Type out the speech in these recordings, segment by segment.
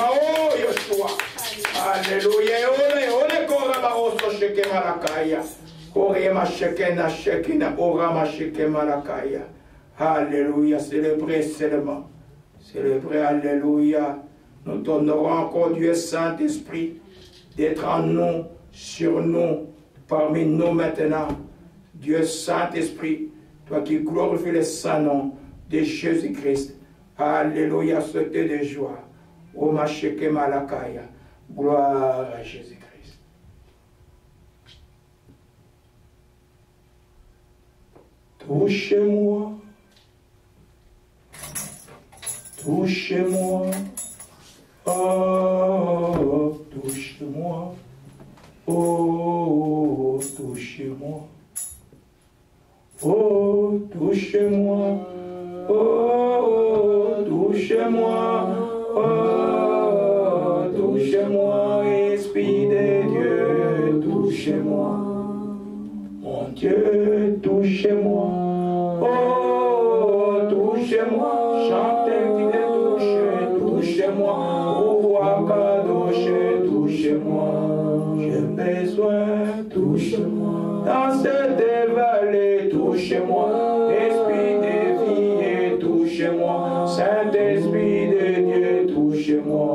Oh, Yeshua. Alléluia. Ole kora baroso sheke marakaya. Ore ma shekena shekina ora ma sheke marakaya. Alléluia. Célébrez seulement. Célébrez. Alléluia. Nous t'honorons encore Dieu Saint-Esprit d'être en nous, sur nous, parmi nous maintenant. Dieu Saint-Esprit, toi qui glorifies le Saint-Nom de Jésus-Christ. Alléluia, sauter de joie. O Macheke Malakaya. Gloire à Jésus-Christ. Touchez-moi. Touchez-moi. Oh, touche-moi. Oh, touchez-moi. Oh, touchez-moi. Oh, touchez-moi. Oh, touchez-moi. Esprit de Dieu, touchez-moi. Mon Dieu, touchez-moi. Oh, touchez-moi. Chantez qui te touche, touchez-moi. Oh, roi Kadosh, touchez-moi. J'ai besoin, touche-moi. Dans cette vallée, touchez-moi. Esprit de vie, touchez-moi. Saint-Esprit de Dieu, touchez-moi.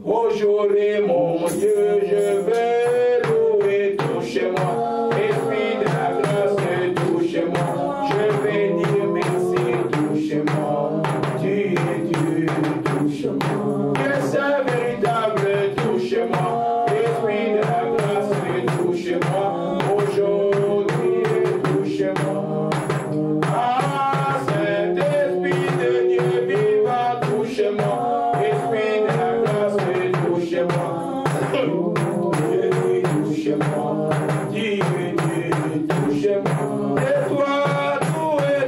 Aujourd'hui, mon Dieu, je vais louer, touchez-moi. Esprit de la grâce, touchez-moi. Je vais dire merci, touchez-moi. Dieu, Dieu, touche-moi. Que c'est véritable, touchez-moi. Esprit de la grâce, touchez-moi. Aujourd'hui, touchez-moi. Ah, Saint-Esprit de Dieu vivant, touchez-moi. Esprit de la grâce, touchez-moi. Dieu, touchez-moi. Dieu, touchez-moi. Et toi,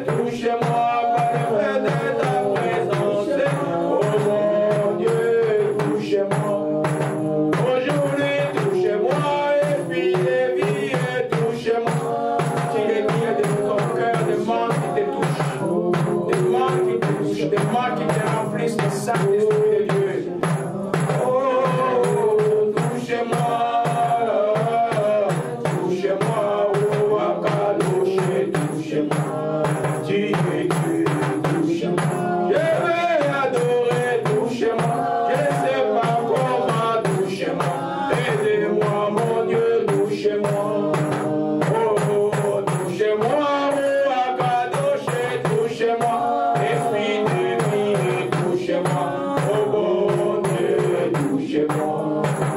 touchez-moi. Par le fait de ta présence. Oh mon Dieu, touchez-moi. Aujourd'hui, touchez-moi. Esprit de vie, touchez-moi. Si les biens de ton cœur, demande qui te touche. Demande qui te touche. Demande qui te remplisse de Saint-Esprit de Dieu. Oh, touchez-moi. Touchez-moi. Oh, Akadosh, touchez-moi. Dieu, Dieu, touchez-moi. Je vais adorer, touchez-moi. Je ne sais pas comment, touchez-moi. Aidez-moi, mon Dieu, touchez-moi. Oh, touchez-moi. Oh, Akadosh, touchez-moi. Esprit de vie, touchez-moi. Oh, bon Dieu, touchez-moi.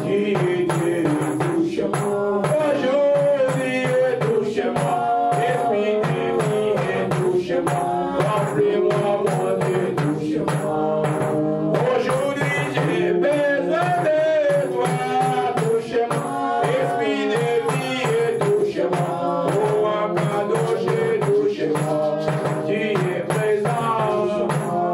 Dieu, Dieu, touchez-moi. Aujourd'hui, touchez-moi. Esprit de vie, touchez-moi. Remplis-moi, mon Dieu, touchez-moi. Aujourd'hui, j'ai besoin de toi, touchez-moi. Esprit de vie, touchez-moi. Oh, Akadosh, touchez-moi. Tu es présent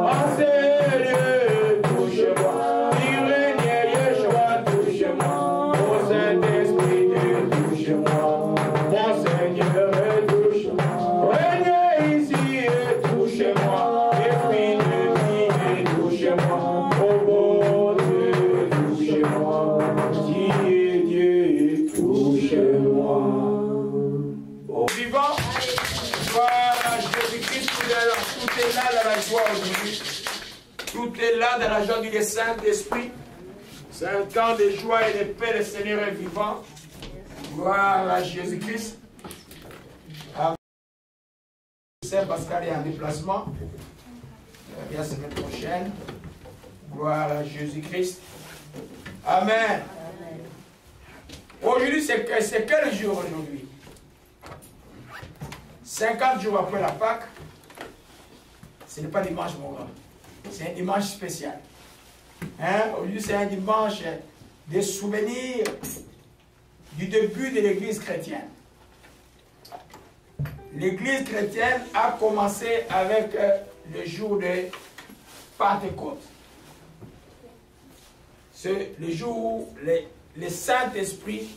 en ces lieux, touchez-moi. Tu règnes, Yeshua, touchez-moi. Oh, Saint-Esprit, Dieu, touchez-moi. Mon Seigneur, touche-moi. Règne ici et touchez-moi. Esprit de vie, touchez-moi. Oh, bon Dieu, touchez-moi. Dieu, Dieu, touchez-moi. Oh, vivant, gloire à Jésus-Christ, tout est là dans la joie aujourd'hui. Tout est là dans la joie du Saint-Esprit. C'est un temps de joie et de paix, le Seigneur est vivant. Gloire à Jésus-Christ. Saint Pascal est en déplacement. Il revient la semaine prochaine. Gloire à Jésus-Christ. Amen. Aujourd'hui, c'est quel jour aujourd'hui? 50 jours après la Pâque. Ce n'est pas dimanche, mon grand. C'est un dimanche spécial. Hein? Aujourd'hui, c'est un dimanche de souvenirs du début de l'Église chrétienne. L'Église chrétienne a commencé avec le jour de Pentecôte. C'est le jour où le Saint-Esprit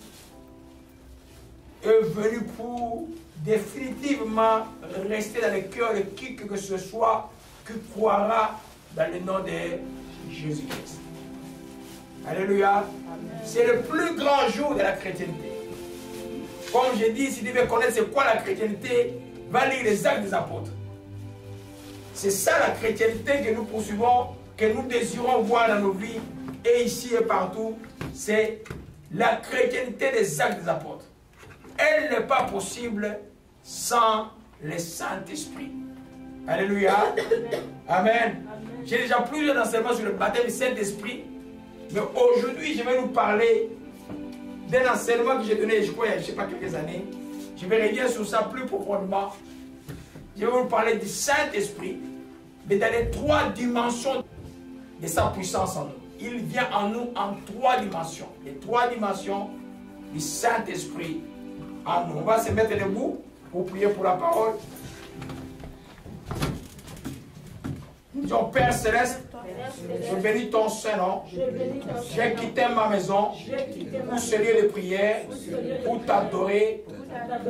est venu pour définitivement rester dans le cœur de qui que ce soit qui croira dans le nom de Jésus-Christ. Alléluia. C'est le plus grand jour de la chrétienté. Comme j'ai dit, si tu veux connaître c'est quoi la chrétienté, va lire les Actes des Apôtres. C'est ça la chrétienté que nous poursuivons, que nous désirons voir dans nos vies, et ici et partout. C'est la chrétienté des Actes des Apôtres. Elle n'est pas possible sans le Saint-Esprit. Alléluia. Amen. J'ai déjà plusieurs enseignements sur le baptême du Saint-Esprit. Mais aujourd'hui, je vais nous parler d'un enseignement que j'ai donné, je crois, il y a, je ne sais pas, quelques années. Je vais revenir sur ça plus profondément. Je vais vous parler du Saint-Esprit, mais dans les 3 dimensions de sa puissance en nous. Il vient en nous en 3 dimensions. Les 3 dimensions du Saint-Esprit en nous. On va se mettre debout pour prier pour la parole. Nous disons, Père Céleste, je bénis ton Saint-Nom. J'ai quitté ma maison pour ce lieu de prière, pour t'adorer,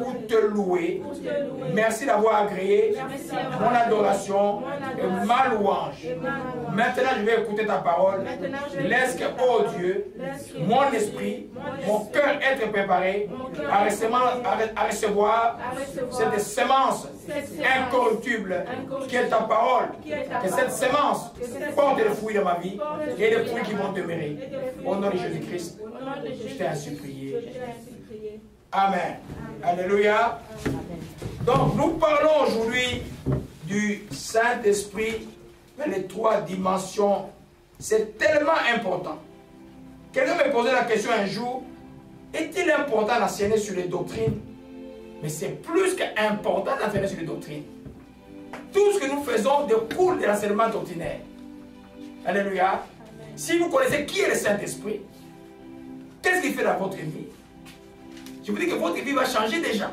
pour te louer. Merci d'avoir agréé mon adoration et ma louange. Maintenant, je vais écouter ta parole. Laisse que, oh Dieu, mon esprit, mon cœur être préparé à recevoir cette semence incorruptible qui est ta parole. Que cette semence porte des fruits dans ma vie et des fruits qui vont demeurer. Au nom de Jésus-Christ, je t'ai ainsi prié. Amen. Alléluia. Donc, nous parlons aujourd'hui du Saint-Esprit dans les 3 dimensions. C'est tellement important. Quelqu'un me posait la question un jour, est-il important d'enseigner sur les doctrines? Mais c'est plus qu'important d'enseigner sur les doctrines. Tout ce que nous faisons découle de l'enseignement doctrinaire. Alléluia. Amen. Si vous connaissez qui est le Saint-Esprit, qu'est-ce qu'il fait dans votre vie? Je vous dis que votre vie va changer déjà.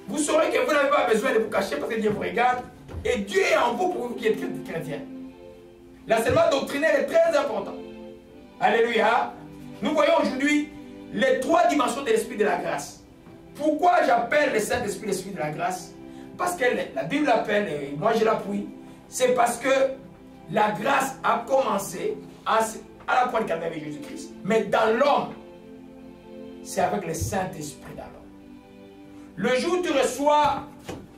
Vous saurez que vous n'avez pas besoin de vous cacher parce que Dieu vous regarde. Et Dieu est en vous pour vous qui êtes chrétien. L'enseignement doctrinaire est très important. Alléluia. Nous voyons aujourd'hui les 3 dimensions de l'Esprit de la grâce. Pourquoi j'appelle le Saint-Esprit l'Esprit de la grâce? Parce que la Bible l'appelle, et moi je l'appuie, c'est parce que la grâce a commencé à la croix de Calvaire avec Jésus-Christ. Mais dans l'homme, c'est avec le Saint-Esprit dans l'homme. Le jour où tu reçois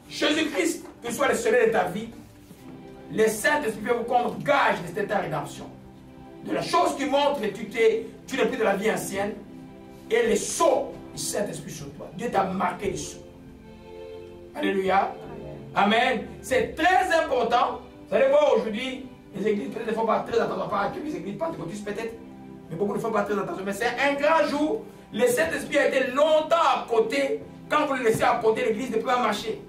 Jésus-Christ, que soit le soleil de ta vie, le Saint-Esprit fait comme gage de ta rédemption. De la chose qui montre que tu n'es plus de la vie ancienne, et le sceau du Saint-Esprit sur toi. Dieu t'a marqué le sceau. Alléluia. Amen. C'est très important. Vous allez voir aujourd'hui, les églises peut-être ne font pas très attention, pas toutes les églises pentecôtistes peut-être, mais beaucoup ne font pas très attention. Mais c'est un grand jour. Le Saint-Esprit a été longtemps à côté. Quand vous le laissez à côté, l'église ne peut pas marcher.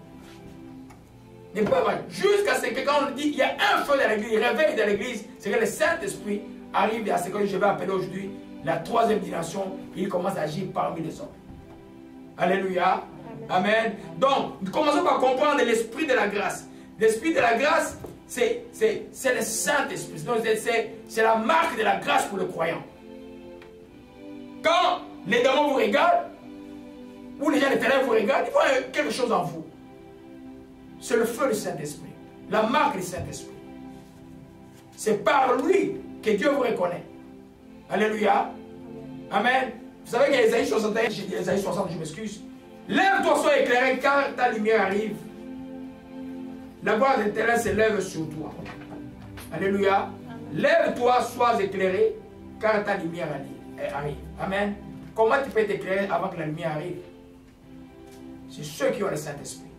Ne peut pas marcher. Jusqu'à ce que quand on dit il y a un feu dans l'église, il réveille dans l'église, c'est que le Saint-Esprit arrive à ce que je vais appeler aujourd'hui la 3e dimension. Il commence à agir parmi les hommes. Alléluia. Amen. Donc, commençons par comprendre l'esprit de la grâce. L'esprit de la grâce, c'est le Saint-Esprit. C'est la marque de la grâce pour le croyant. Quand les démons vous regardent, ou les gens de terrain vous regardent, ils voient quelque chose en vous. C'est le feu du Saint-Esprit. La marque du Saint-Esprit. C'est par lui que Dieu vous reconnaît. Alléluia. Amen. Vous savez qu'il y a Ésaïe 61, j'ai dit Ésaïe 60, je m'excuse. Lève-toi, sois éclairé, car ta lumière arrive. La gloire de l'Éternel se lève sur toi. Alléluia. Lève-toi, sois éclairé, car ta lumière arrive. Amen. Comment tu peux t'éclairer avant que la lumière arrive? C'est ceux qui ont le Saint-Esprit.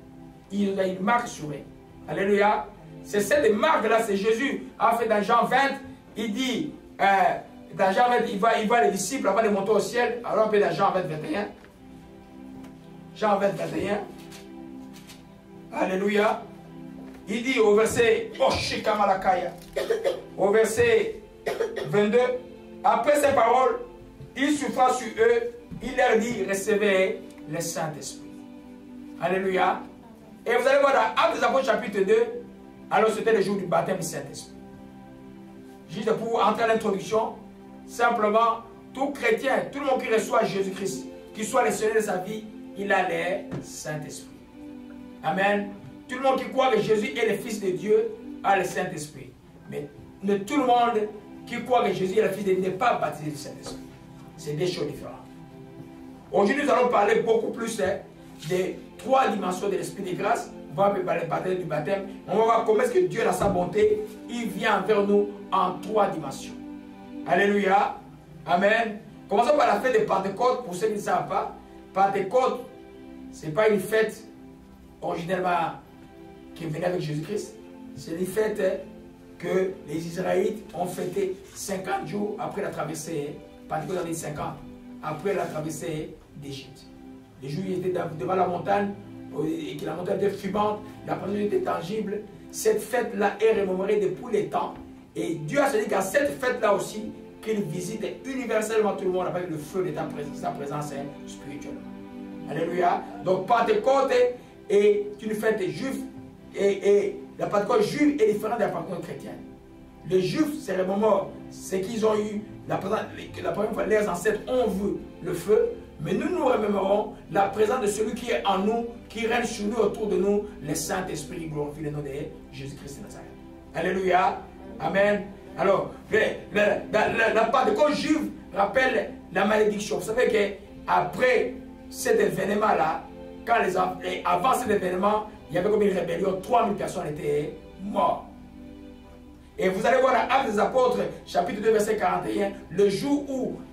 Il a une marque sur eux. Alléluia. C'est cette marque-là, c'est Jésus a fait dans Jean 20. Il dit, dans Jean 20, il voit les disciples avant de monter au ciel. Alors on peut dans Jean 20, 21. Jean 20, 21. Alléluia. Il dit au verset, au verset 22, après ces paroles, il souffla sur eux, il leur dit, recevez le Saint-Esprit. Alléluia. Et vous allez voir dans Actes des Apôtres chapitre 2, alors c'était le jour du baptême du Saint-Esprit. Juste pour entrer à l'introduction, simplement, tout chrétien, tout le monde qui reçoit Jésus-Christ, qui soit le Seigneur de sa vie, il a le Saint-Esprit. Amen. Tout le monde qui croit que Jésus est le Fils de Dieu a le Saint-Esprit. Mais ne tout le monde qui croit que Jésus est le Fils de Dieu n'est pas baptisé du Saint-Esprit. C'est des choses différentes. Aujourd'hui, nous allons parler beaucoup plus des 3 dimensions de l'Esprit de grâce. On va parler du baptême. On va voir comment est-ce que Dieu, dans sa bonté, il vient vers nous en 3 dimensions. Alléluia. Amen. Commençons par la fête de Pentecôte. Pour ceux qui ne savent pas, Pentecôte, ce n'est pas une fête originellement qui venait avec Jésus-Christ. C'est une fête que les Israélites ont fêté 50 jours après la traversée. Pentecôte avait 50, après la traversée d'Égypte. Les jours ils étaient devant la montagne, et que la montagne était fumante, la présence était tangible. Cette fête-là est remémorée depuis les temps. Et Dieu a dit qu'à cette fête-là aussi, qu'il visite universellement tout le monde avec le feu de sa présence spirituelle. Alléluia. Donc Pentecôte est une fête juive et la Pentecôte juive est différente de la Pentecôte chrétienne. Les Juifs, c'est le moment, c'est qu'ils ont eu, la première fois, leurs ancêtres ont vu le feu, mais nous nous remémorons la présence de celui qui est en nous, qui règne sur nous, autour de nous, le Saint-Esprit qui glorifie le nom de Jésus-Christ de Nazareth. Alléluia. Amen. Alors, la Pentecôte juive rappelle la malédiction. Vous savez qu'après cet événement-là, avant cet événement, il y avait comme une rébellion, 3000 personnes étaient mortes. Et vous allez voir dans Actes des Apôtres, chapitre 2, verset 41, le jour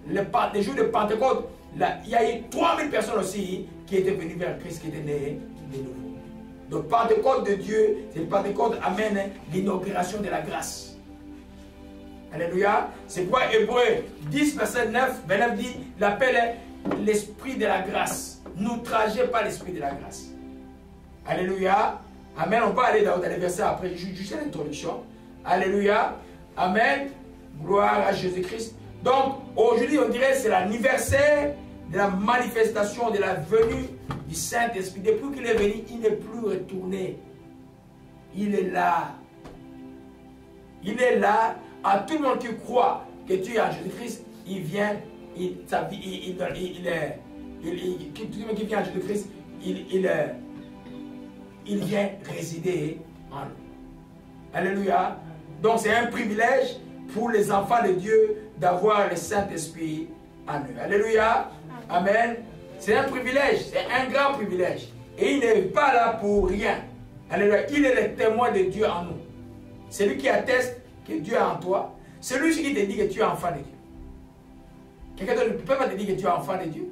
de Pentecôte, là, il y a eu 3000 personnes aussi qui étaient venues vers Christ, qui étaient nées de nouveau. Donc Pentecôte de Dieu, c'est le Pentecôte amène l'inauguration de la grâce. Alléluia. C'est pourquoi Hébreux 10, verset 9, 29 dit, l'appelle l'esprit de la grâce. N'outragez pas l'esprit de la grâce. Alléluia. Amen. On va aller dans les versets après, juste l'introduction. Alléluia. Amen. Gloire à Jésus-Christ. Donc, aujourd'hui, on dirait que c'est l'anniversaire de la manifestation de la venue du Saint-Esprit. Depuis qu'il est venu, il n'est plus retourné. Il est là. Il est là. À tout le monde qui croit que tu es en Jésus-Christ, il vient, tout le monde qui vient en Jésus-Christ, il vient résider en nous. Alléluia. Donc c'est un privilège pour les enfants de Dieu d'avoir le Saint-Esprit en eux. Alléluia. Amen. C'est un privilège, c'est un grand privilège. Et il n'est pas là pour rien. Alléluia. Il est le témoin de Dieu en nous. C'est lui qui atteste que Dieu est en toi. C'est lui qui te dit que tu es enfant de Dieu. Quelqu'un d'autre ne peut pas te dire que tu es enfant de Dieu.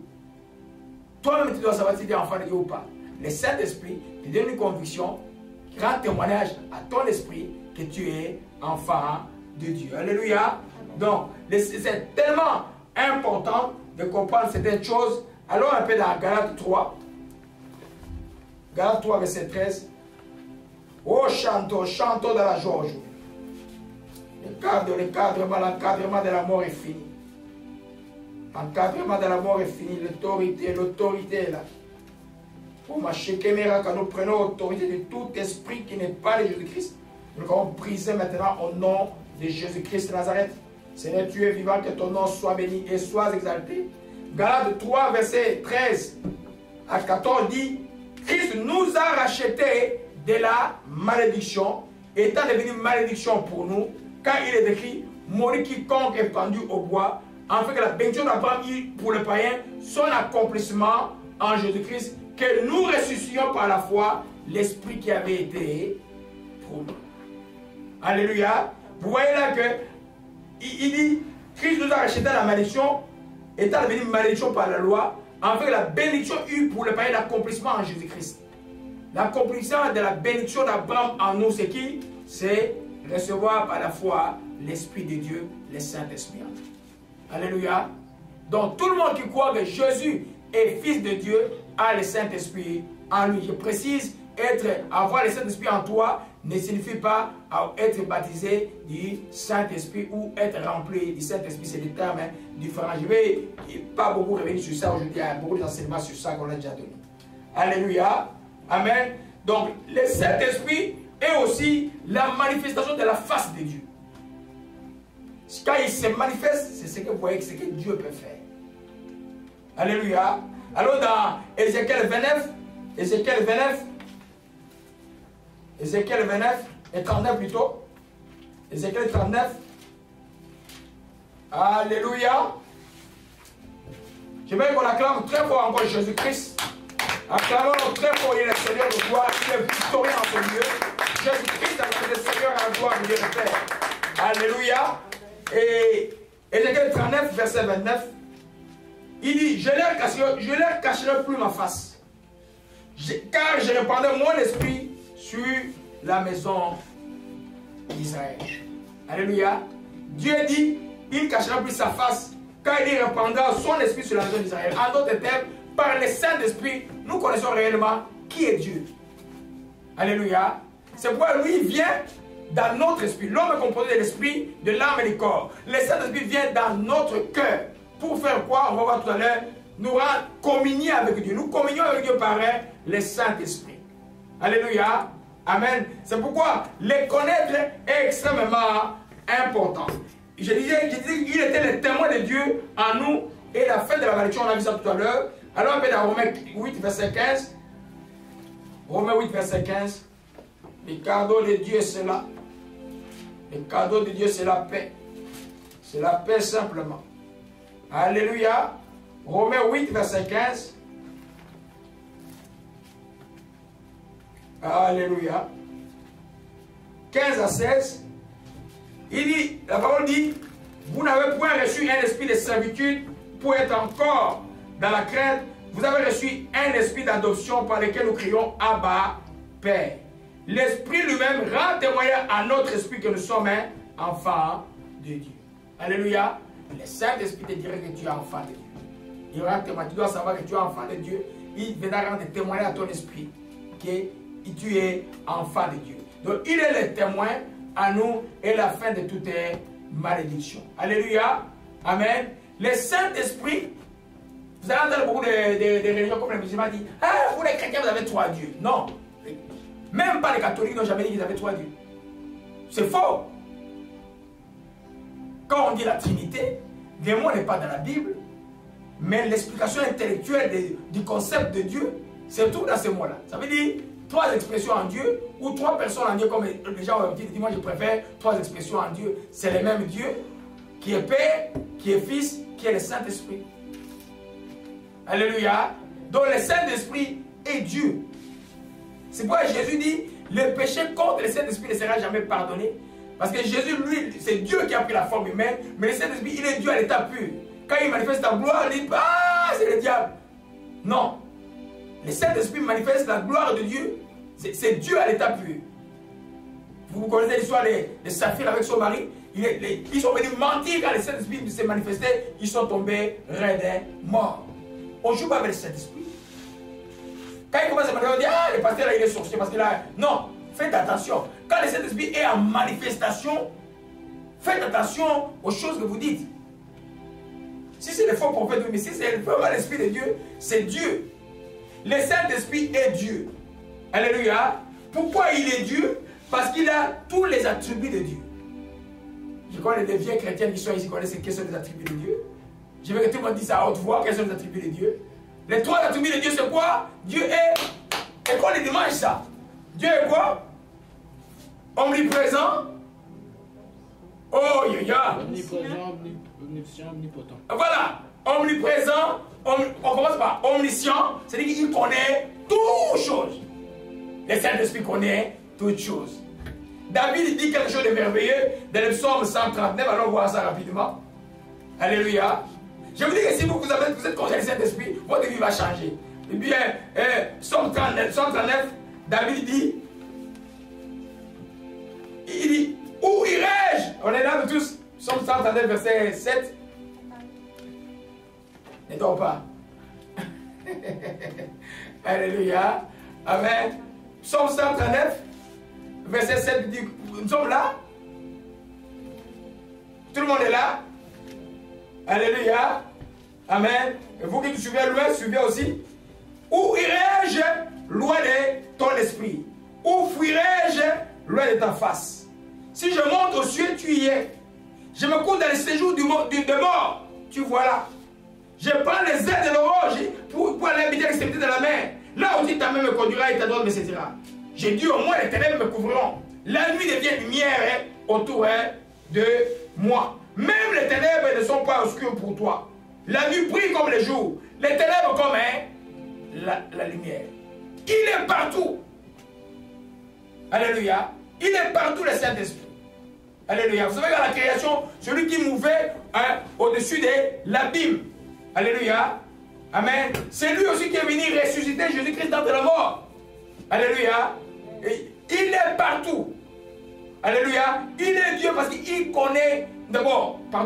Toi-même, tu dois savoir si tu es enfant de Dieu ou pas. Le Saint-Esprit te donne une conviction, qui rend témoignage à ton esprit que tu es enfant de Dieu. Alléluia. Donc, c'est tellement important de comprendre certaines choses. Allons un peu dans Galates 3. Galates 3, verset 13. Oh, chantons dans la joie aujourd'hui. L'encadrement de la mort est fini. L'encadrement de la mort est fini. L'autorité est là. Pour ma chékéméra, quand nous prenons l'autorité de tout esprit qui n'est pas de Jésus-Christ, nous allons briser maintenant au nom de Jésus-Christ de Nazareth. Seigneur, tu es vivant, que ton nom soit béni et soit exalté. Galates 3, verset 13 à 14 dit, Christ nous a rachetés de la malédiction, étant devenu malédiction pour nous, car il est écrit, mourir quiconque est pendu au bois, afin que la bénédiction d'Abraham pour le païen, son accomplissement en Jésus-Christ, que nous ressuscitions par la foi l'esprit qui avait été promis. Alléluia. Vous voyez là que il dit, Christ nous a racheté la malédiction, étant devenu malédiction par la loi, afin que la bénédiction eut pour le païen l'accomplissement en Jésus-Christ. L'accomplissement de la bénédiction d'Abraham en nous, c'est qui? C'est recevoir par la foi l'Esprit de Dieu, le Saint-Esprit. Alléluia. Donc tout le monde qui croit que Jésus est Fils de Dieu a le Saint-Esprit en lui. Je précise, avoir le Saint-Esprit en toi ne signifie pas être baptisé du Saint-Esprit ou être rempli du Saint-Esprit. C'est des termes différents. Je ne vais pas beaucoup revenir sur ça aujourd'hui. Il y a beaucoup d'enseignements sur ça qu'on a déjà donné. Alléluia. Amen. Donc le Saint-Esprit est aussi la manifestation de la face de Dieu. Quand il se manifeste, c'est ce que vous voyez, ce que Dieu peut faire. Alléluia. Alors dans Ézéchiel 29, Ézéchiel 29, et 39 plutôt. Ézéchiel 39. Alléluia. J'aimerais qu'on acclame très fort encore Jésus-Christ. Acclamons très fort, il est le Seigneur de gloire, il est victorieux en ce lieu. Jésus-Christ est le Seigneur à la gloire de Dieu le Père. Alléluia. Et Ézéchiel 39, verset 29. Il dit, je leur cacherai plus ma face. Car je répandrai mon esprit sur la maison d'Israël. Alléluia. Dieu dit, il ne cachera plus sa face, car il répandra son esprit sur la maison d'Israël. En d'autres termes, par le Saint-Esprit, nous connaissons réellement qui est Dieu. Alléluia. C'est pourquoi lui vient dans notre esprit. L'homme est composé de l'esprit, de l'âme et du corps. Le Saint-Esprit vient dans notre cœur. Pour faire quoi? On va voir tout à l'heure. Nous rendre communier avec Dieu. Nous communions avec Dieu par le Saint-Esprit. Alléluia. Amen. C'est pourquoi les connaître est extrêmement important. Je disais qu'il était le témoin de Dieu en nous. Et la fin de la malédiction, on a vu ça tout à l'heure. Alors on va dans Romains 8, verset 15. Romains 8, verset 15. Le cadeau de Dieu, c'est là. Le cadeau de Dieu, c'est la paix. C'est la paix simplement. Alléluia. Romains 8, verset 15. Alléluia. 15 à 16. Il dit, la parole dit, vous n'avez point reçu un esprit de servitude pour être encore dans la crainte. Vous avez reçu un esprit d'adoption par lequel nous crions Abba, Père. L'esprit lui-même rend témoignage à notre esprit que nous sommes un enfant de Dieu. Alléluia. Le Saint-Esprit te dirait que tu es enfant de Dieu. Il rend témoignage. Tu dois savoir que tu es enfant de Dieu. Il viendra rendre témoignage à ton esprit que tu es enfant de Dieu. Donc il est le témoin à nous et la fin de toute malédiction. Alléluia. Amen. Le Saint-Esprit, vous allez entendre beaucoup de religions comme les musulmans disent, ah, vous les chrétiens, vous avez 3 dieux. Non. Même pas les catholiques n'ont jamais dit qu'ils avaient 3 dieux. C'est faux. Quand on dit la Trinité, le mot n'est pas dans la Bible, mais l'explication intellectuelle du concept de Dieu, c'est tout dans ce mot-là. Ça veut dire 3 expressions en Dieu, ou 3 personnes en Dieu, comme les gens ont dit, moi je préfère 3 expressions en Dieu. C'est le même Dieu, qui est Père, qui est Fils, qui est le Saint-Esprit. Alléluia. Donc le Saint-Esprit est Dieu. C'est pourquoi Jésus dit, le péché contre le Saint-Esprit ne sera jamais pardonné. Parce que Jésus, lui, c'est Dieu qui a pris la forme humaine, mais le Saint-Esprit, il est Dieu à l'état pur. Quand il manifeste la gloire, il dit, ah, c'est le diable. Non. Le Saint-Esprit manifeste la gloire de Dieu. C'est Dieu à l'état pur. Vous connaissez l'histoire de Saphir avec son mari. Ils sont venus mentir quand le Saint-Esprit s'est manifesté. Ils sont tombés raides, morts. On ne joue pas avec le Saint-Esprit. Quand il commence à manifester, on dit, ah, le pasteur là, il est sorcier parce qu'il a... Non, faites attention. Quand le Saint-Esprit est en manifestation, faites attention aux choses que vous dites. Si c'est le faux prophète, mais si c'est vraiment l'Esprit de Dieu, c'est Dieu. Le Saint-Esprit est Dieu. Alléluia. Pourquoi il est Dieu? Parce qu'il a tous les attributs de Dieu. Je connais des vieux chrétiens qui sont ici, qui connaissent quels sont les attributs de Dieu. Je veux que tout le monde dise à haute voix quels sont les attributs de Dieu. Les 3 attributs de Dieu, c'est quoi? Dieu est... Et qu'on les dimanche ça? Dieu est quoi? Omniprésent. Oh, ya. Omniprésent, omniscient, omnipotent. Voilà. Omniprésent. On commence par omniscient. C'est-à-dire qu'il connaît toutes choses. Le Saint-Esprit connaît toutes choses. David dit quelque chose de merveilleux dans le psaume 139. Allons voir ça rapidement. Alléluia. Je vous dis que si vous êtes conscient du Saint-Esprit, votre vie va changer. Et bien, psaume 39, David dit, il dit, où irai-je? On est là nous tous. Psaume 139, verset 7. Ne dors pas. Alléluia. Amen. Psaume 139, verset 7 dit, nous sommes là. Tout le monde est là. Alléluia. Amen. Et vous qui suivez loin, suivez aussi. Où irai-je loin de ton esprit? Où fuirai-je loin de ta face? Si je monte aux cieux, tu y es. Je me couche dans le séjour de mort, tu vois là. Je prends les ailes de l'orage pour aller habiter l'extrémité de la mer. Là aussi ta main me conduira et ta droite me saisira. J'ai dit au moins les ténèbres me couvriront. La nuit devient lumière autour de moi. Même les ténèbres ne sont pas obscures pour toi. La nuit brille comme le jour. Les ténèbres comme la lumière. Il est partout. Alléluia. Il est partout, le Saint-Esprit. Alléluia. Vous savez, dans la création, celui qui mouvait au-dessus de l'abîme. Alléluia. Amen. C'est lui aussi qui est venu ressusciter Jésus-Christ d'entre les morts. Alléluia. Et il est partout. Alléluia. Il est Dieu parce qu'il connaît, d'abord, la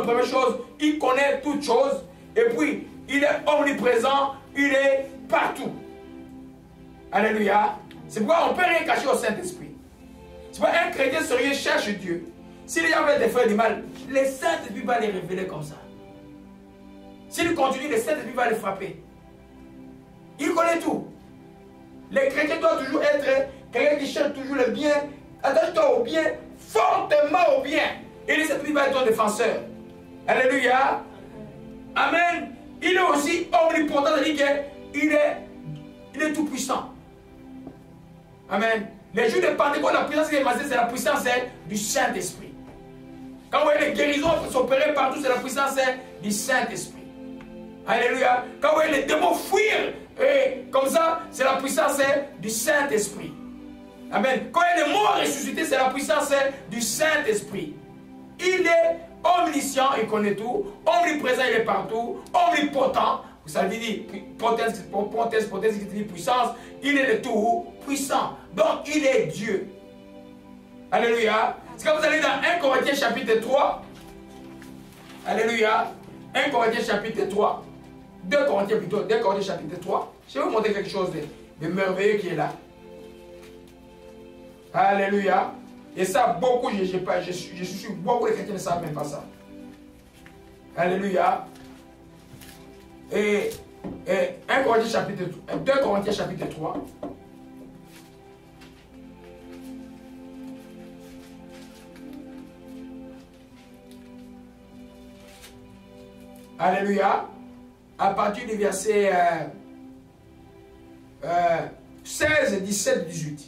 première chose, il connaît toutes choses. Et puis, il est omniprésent, il est partout. Alléluia. C'est pourquoi on ne peut rien cacher au Saint-Esprit. C'est pourquoi un chrétien sérieux cherche Dieu. Si les gens veulent faire du mal, le Saint-Esprit va les révéler comme ça. S'il continue, le Saint-Esprit va les frapper. Il connaît tout. Les chrétiens doivent toujours être quelqu'un qui cherche toujours le bien. Attache-toi au bien, fortement au bien. Et le Saint-Esprit va être ton défenseur. Alléluia. Amen. Il est aussi omnipotent, c'est-à-dire qu'il est tout puissant. Amen. Les jours de Pentecôte, la puissance qui est massée, c'est la puissance du Saint-Esprit. Quand vous voyez les guérisons s'opérer partout, c'est la puissance du Saint-Esprit. Alléluia. Quand vous voyez les démons fuir, comme ça, c'est la puissance du Saint-Esprit. Amen. Quand il y a des morts ressuscités, c'est la puissance du Saint-Esprit. Il est omniscient, il connaît tout. Omniprésent, il est partout. Omnipotent. Vous savez dire potence qui dit puissance. Il est le tout puissant. Donc il est Dieu. Alléluia. C'est quand vous allez dans 1 Corinthiens chapitre 3. Alléluia. 1 Corinthiens chapitre 3. 2 Corinthiens plutôt. 2 Corinthiens chapitre 3. Je vais vous montrer quelque chose de merveilleux qui est là. Alléluia. Et ça, beaucoup, je suis sûr, beaucoup de chrétiens ne savent même pas ça. Alléluia. Et 2 Corinthiens chapitre 3. Alléluia. À partir du verset 16, 17, 18.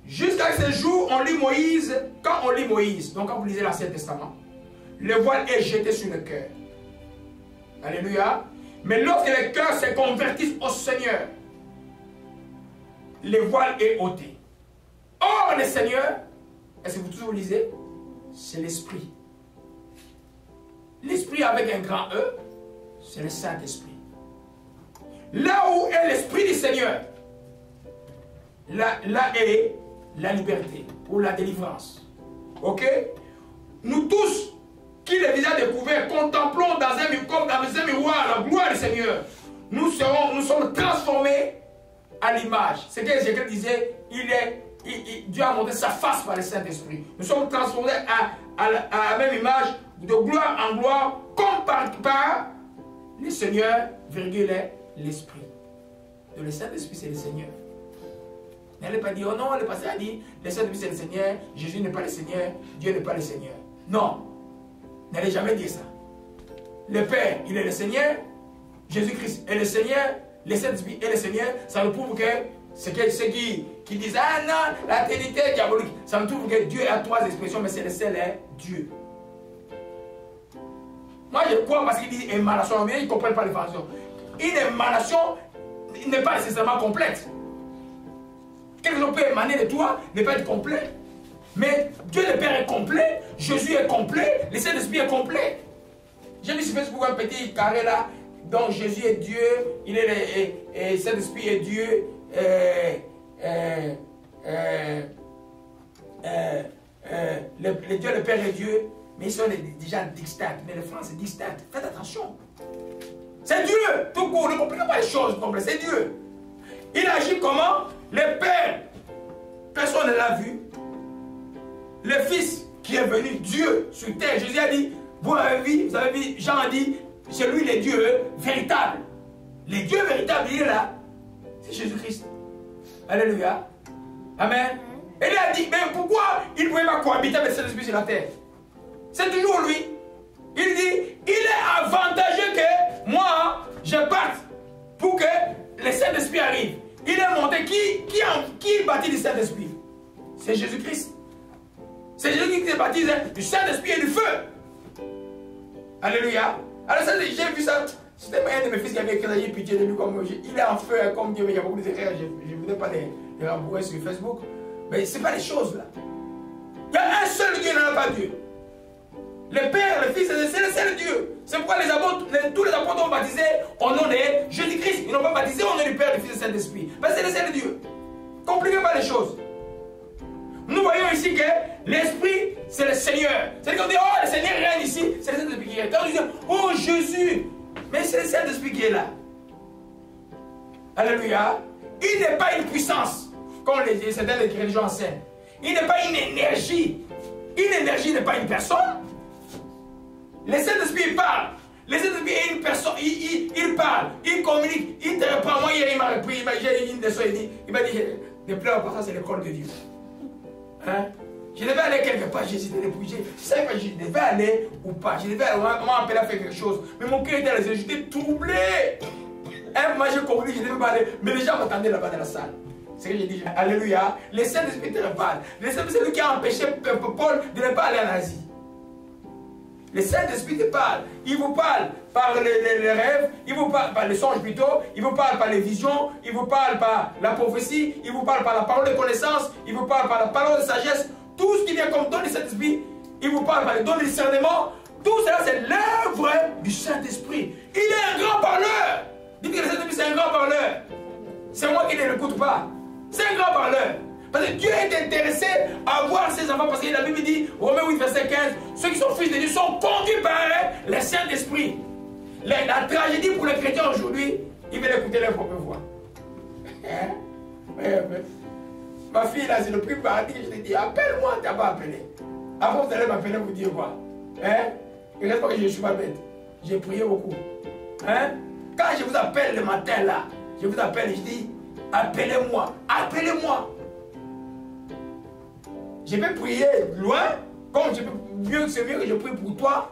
Jusqu'à ce jour, on lit Moïse. Quand on lit Moïse, donc quand vous lisez l'Ancien Testament, le voile est jeté sur le cœur. Alléluia. Mais lorsque les cœurs se convertissent au Seigneur, le voile est ôté. Or, le Seigneur, est-ce que vous toujours lisez? C'est l'Esprit. L'Esprit avec un grand E, c'est le Saint-Esprit. Là où est l'Esprit du Seigneur, là est la liberté ou la délivrance. Ok? Nous tous, qui les visage découvert, contemplons dans un miroir la gloire du Seigneur. Nous sommes transformés à l'image. C'est que Jésus disait, Dieu a montré sa face par le Saint-Esprit. Nous sommes transformés à la même image, de gloire en gloire, comme par le Seigneur, virgule, l'Esprit. Le Saint-Esprit, c'est le Seigneur. N'allez pas dire, oh non, le pasteur a dit, le Saint-Esprit, c'est le Seigneur, Jésus n'est pas le Seigneur, Dieu n'est pas le Seigneur. Non. N'allez jamais dire ça. Le Père, il est le Seigneur, Jésus-Christ est le Seigneur, le Saint-Esprit est le Seigneur. Ça nous prouve que ceux qui disent, ah non, la Trinité est diabolique, ça nous prouve que Dieu a trois expressions, mais c'est le seul Dieu. Moi, je crois parce qu'il dit émanation, mais ils ne comprennent pas l'évangile. Une émanation n'est pas nécessairement complète. Quelque chose peut émaner de toi, ne pas être complet. Mais Dieu le Père est complet, Jésus est complet, le Saint-Esprit est complet. J'ai vu sur Facebook un petit carré là, donc Jésus est Dieu, il est le Saint-Esprit est Dieu, le Dieu le Père est Dieu, mais ils sont déjà distincts, mais le français c'est distinct. Faites attention. C'est Dieu, tout court, ne compliquez pas les choses, c'est Dieu. Il agit comment? Le Père, personne ne l'a vu. Le Fils qui est venu, Dieu sur terre. Jésus a dit, vous avez vu, Jean a dit, c'est lui le Dieu véritable. Le Dieu véritable, il est là. C'est Jésus-Christ. Alléluia. Amen. Et il a dit, mais pourquoi il ne pouvait pas cohabiter avec cet esprit sur la terre? C'est toujours lui. Il dit, il est avantageux que moi, je parte pour que le Saint-Esprit arrive. Il est monté. Qui baptise du Saint-Esprit? C'est Jésus-Christ. C'est Jésus qui te baptise du Saint-Esprit et du feu. Alléluia. Alors ça, j'ai vu ça. C'était un de mes fils qui avait écrit, j'ai pitié de lui comme il est en feu comme Dieu, mais il y a beaucoup de frères. Je ne voulais pas les rembourrer sur Facebook. Mais ce n'est pas les choses là. Il y a un seul Dieu, il n'y en a pas Dieu. Le Père, le Fils, c'est le seul Dieu. C'est pourquoi tous les apôtres ont baptisé au nom de Jésus-Christ. Ils n'ont pas baptisé au nom du Père, du Fils et du Saint-Esprit. Parce que c'est le seul Dieu. Compliquez pas les choses. Nous voyons ici que l'Esprit, c'est le Seigneur. C'est-à-dire qu'on dit, oh, le Seigneur règne ici. C'est le Saint-Esprit qui est là. Quand on dit, oh, Jésus. Mais c'est le Saint-Esprit qui est là. Alléluia. Il n'est pas une puissance, comme certaines religions enseignent. Il n'est pas une énergie. Une énergie n'est pas une personne. Le Saint-Esprit parle. Le Saint-Esprit est une personne. Il parle. Il communique. Il te reprend. Moi, hier, il m'a repris. J'ai eu une leçon. Il m'a dit, ne pleure pas, ça c'est l'école de Dieu. Hein? Je devais aller quelque part, j'ai hésité de bouger. Je savais pas si je devais aller ou pas. Je devais aller, on m'a appelé à faire quelque chose. Mais mon cœur était là, j'étais troublé. Moi j'ai compris que je devais pas aller. Mais les gens m'attendaient là-bas dans la salle. C'est ce que j'ai dit. Alléluia. Le Saint-Esprit te parle. Le Saint-Esprit, c'est lui qui a empêché Paul de ne pas aller en Asie. Le Saint-Esprit te parle. Il vous parle par les rêves, il vous parle par les songes plutôt, il vous parle par les visions, il vous parle par la prophétie, il vous parle par la parole de connaissance, il vous parle par la parole de sagesse. Tout ce qui vient comme don du Saint-Esprit, il vous parle par les dons de discernement. Tout cela, c'est l'œuvre du Saint-Esprit. Il est un grand parleur. Dites que le Saint-Esprit, c'est un grand parleur. C'est moi qui ne l'écoute pas. C'est un grand parleur. Parce que Dieu est intéressé à voir ses enfants. Parce que la Bible dit, Romains 8, verset 15, ceux qui sont fils de Dieu sont conduits par le Saint-Esprit. La tragédie pour les chrétiens aujourd'hui, ils veulent écouter leur propre voix. Ma fille, là, c'est le plus parti. Je lui ai dit, appelle-moi, tu n'as pas appelé. Avant, vous allez m'appeler, vous dire quoi? Il ne reste pas que je ne suis pas bête. J'ai prié beaucoup. Quand je vous appelle le matin, là, je vous appelle et je dis, appelez-moi, appelez-moi. Je vais prier loin, comme c'est mieux que je prie pour toi.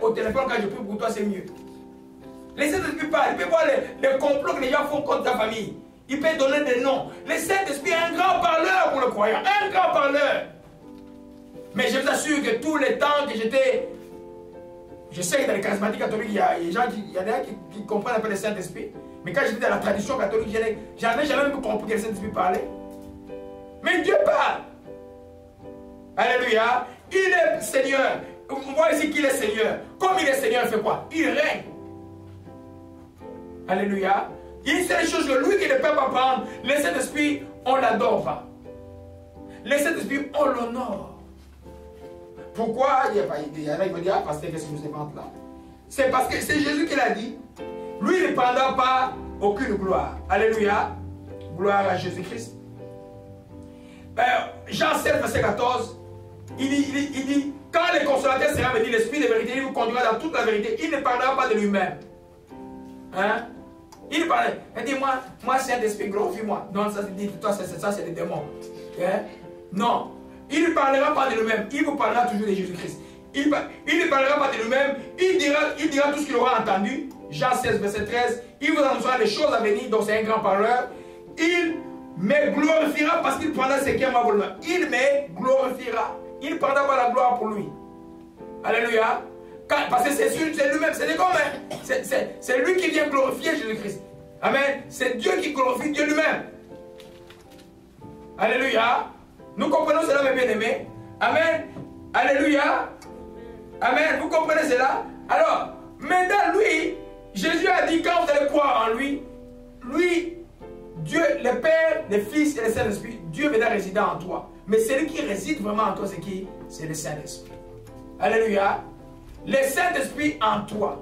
Au téléphone, quand je prie pour toi, c'est mieux. Les Saint-Esprit parlent, il peut voir les complots que les gens font contre ta famille. Il peut donner des noms. Le Saint-Esprit est un grand parleur pour le croyant. Un grand parleur. Mais je vous assure que tous les temps que j'étais... Je sais que dans les charismatiques catholiques, il y a des gens qui comprennent un peu le Saint-Esprit. Mais quand j'étais dans la tradition catholique, je n'avais jamais compris que le Saint-Esprit parlait. Mais Dieu parle. Alléluia. Il est Seigneur. On voit ici qu'il est Seigneur. Comme il est Seigneur, il fait quoi? Il règne. Alléluia. Il sait les choses que lui qui ne peut pas prendre. Le Saint-Esprit, on ne l'adore pas. Le Saint-Esprit, on l'honore. Pourquoi? Il y en a qui vont dire, ah, pasteur, qu'est-ce que vous inventez là? C'est parce que c'est Jésus qui l'a dit. Lui, il ne prendra pas aucune gloire. Alléluia. Gloire à Jésus-Christ. Jean 7, verset 14, il dit, quand le consolateur sera venu, l'Esprit de vérité, il vous conduira dans toute la vérité. Il ne parlera pas de lui-même. Il parle, il dit, moi c'est un esprit, glorifie-moi. Non, ça dit, toi, ça c'est des démons. Non, il ne parlera pas de lui-même, il vous parlera toujours de Jésus-Christ. Il ne parlera pas de lui-même, il dira tout ce qu'il aura entendu. Jean 16, verset 13, il vous annoncera les choses à venir, donc c'est un grand parleur. Il me glorifiera parce qu'il prendra ce qui est ma volonté. Il me glorifiera. Il ne prendra pas la gloire pour lui. Alléluia. Parce que c'est lui-même, c'est lui qui vient glorifier Jésus-Christ. Amen. C'est Dieu qui glorifie Dieu lui-même. Alléluia. Nous comprenons cela, mes bien-aimés. Amen. Alléluia. Amen. Vous comprenez cela? Alors, maintenant, lui, Jésus a dit, quand vous allez croire en lui, Dieu, le Père, le Fils et le Saint-Esprit, Dieu viendra résider en toi. Mais celui qui réside vraiment en toi, c'est qui? C'est le Saint-Esprit. Alléluia. Le Saint-Esprit en toi.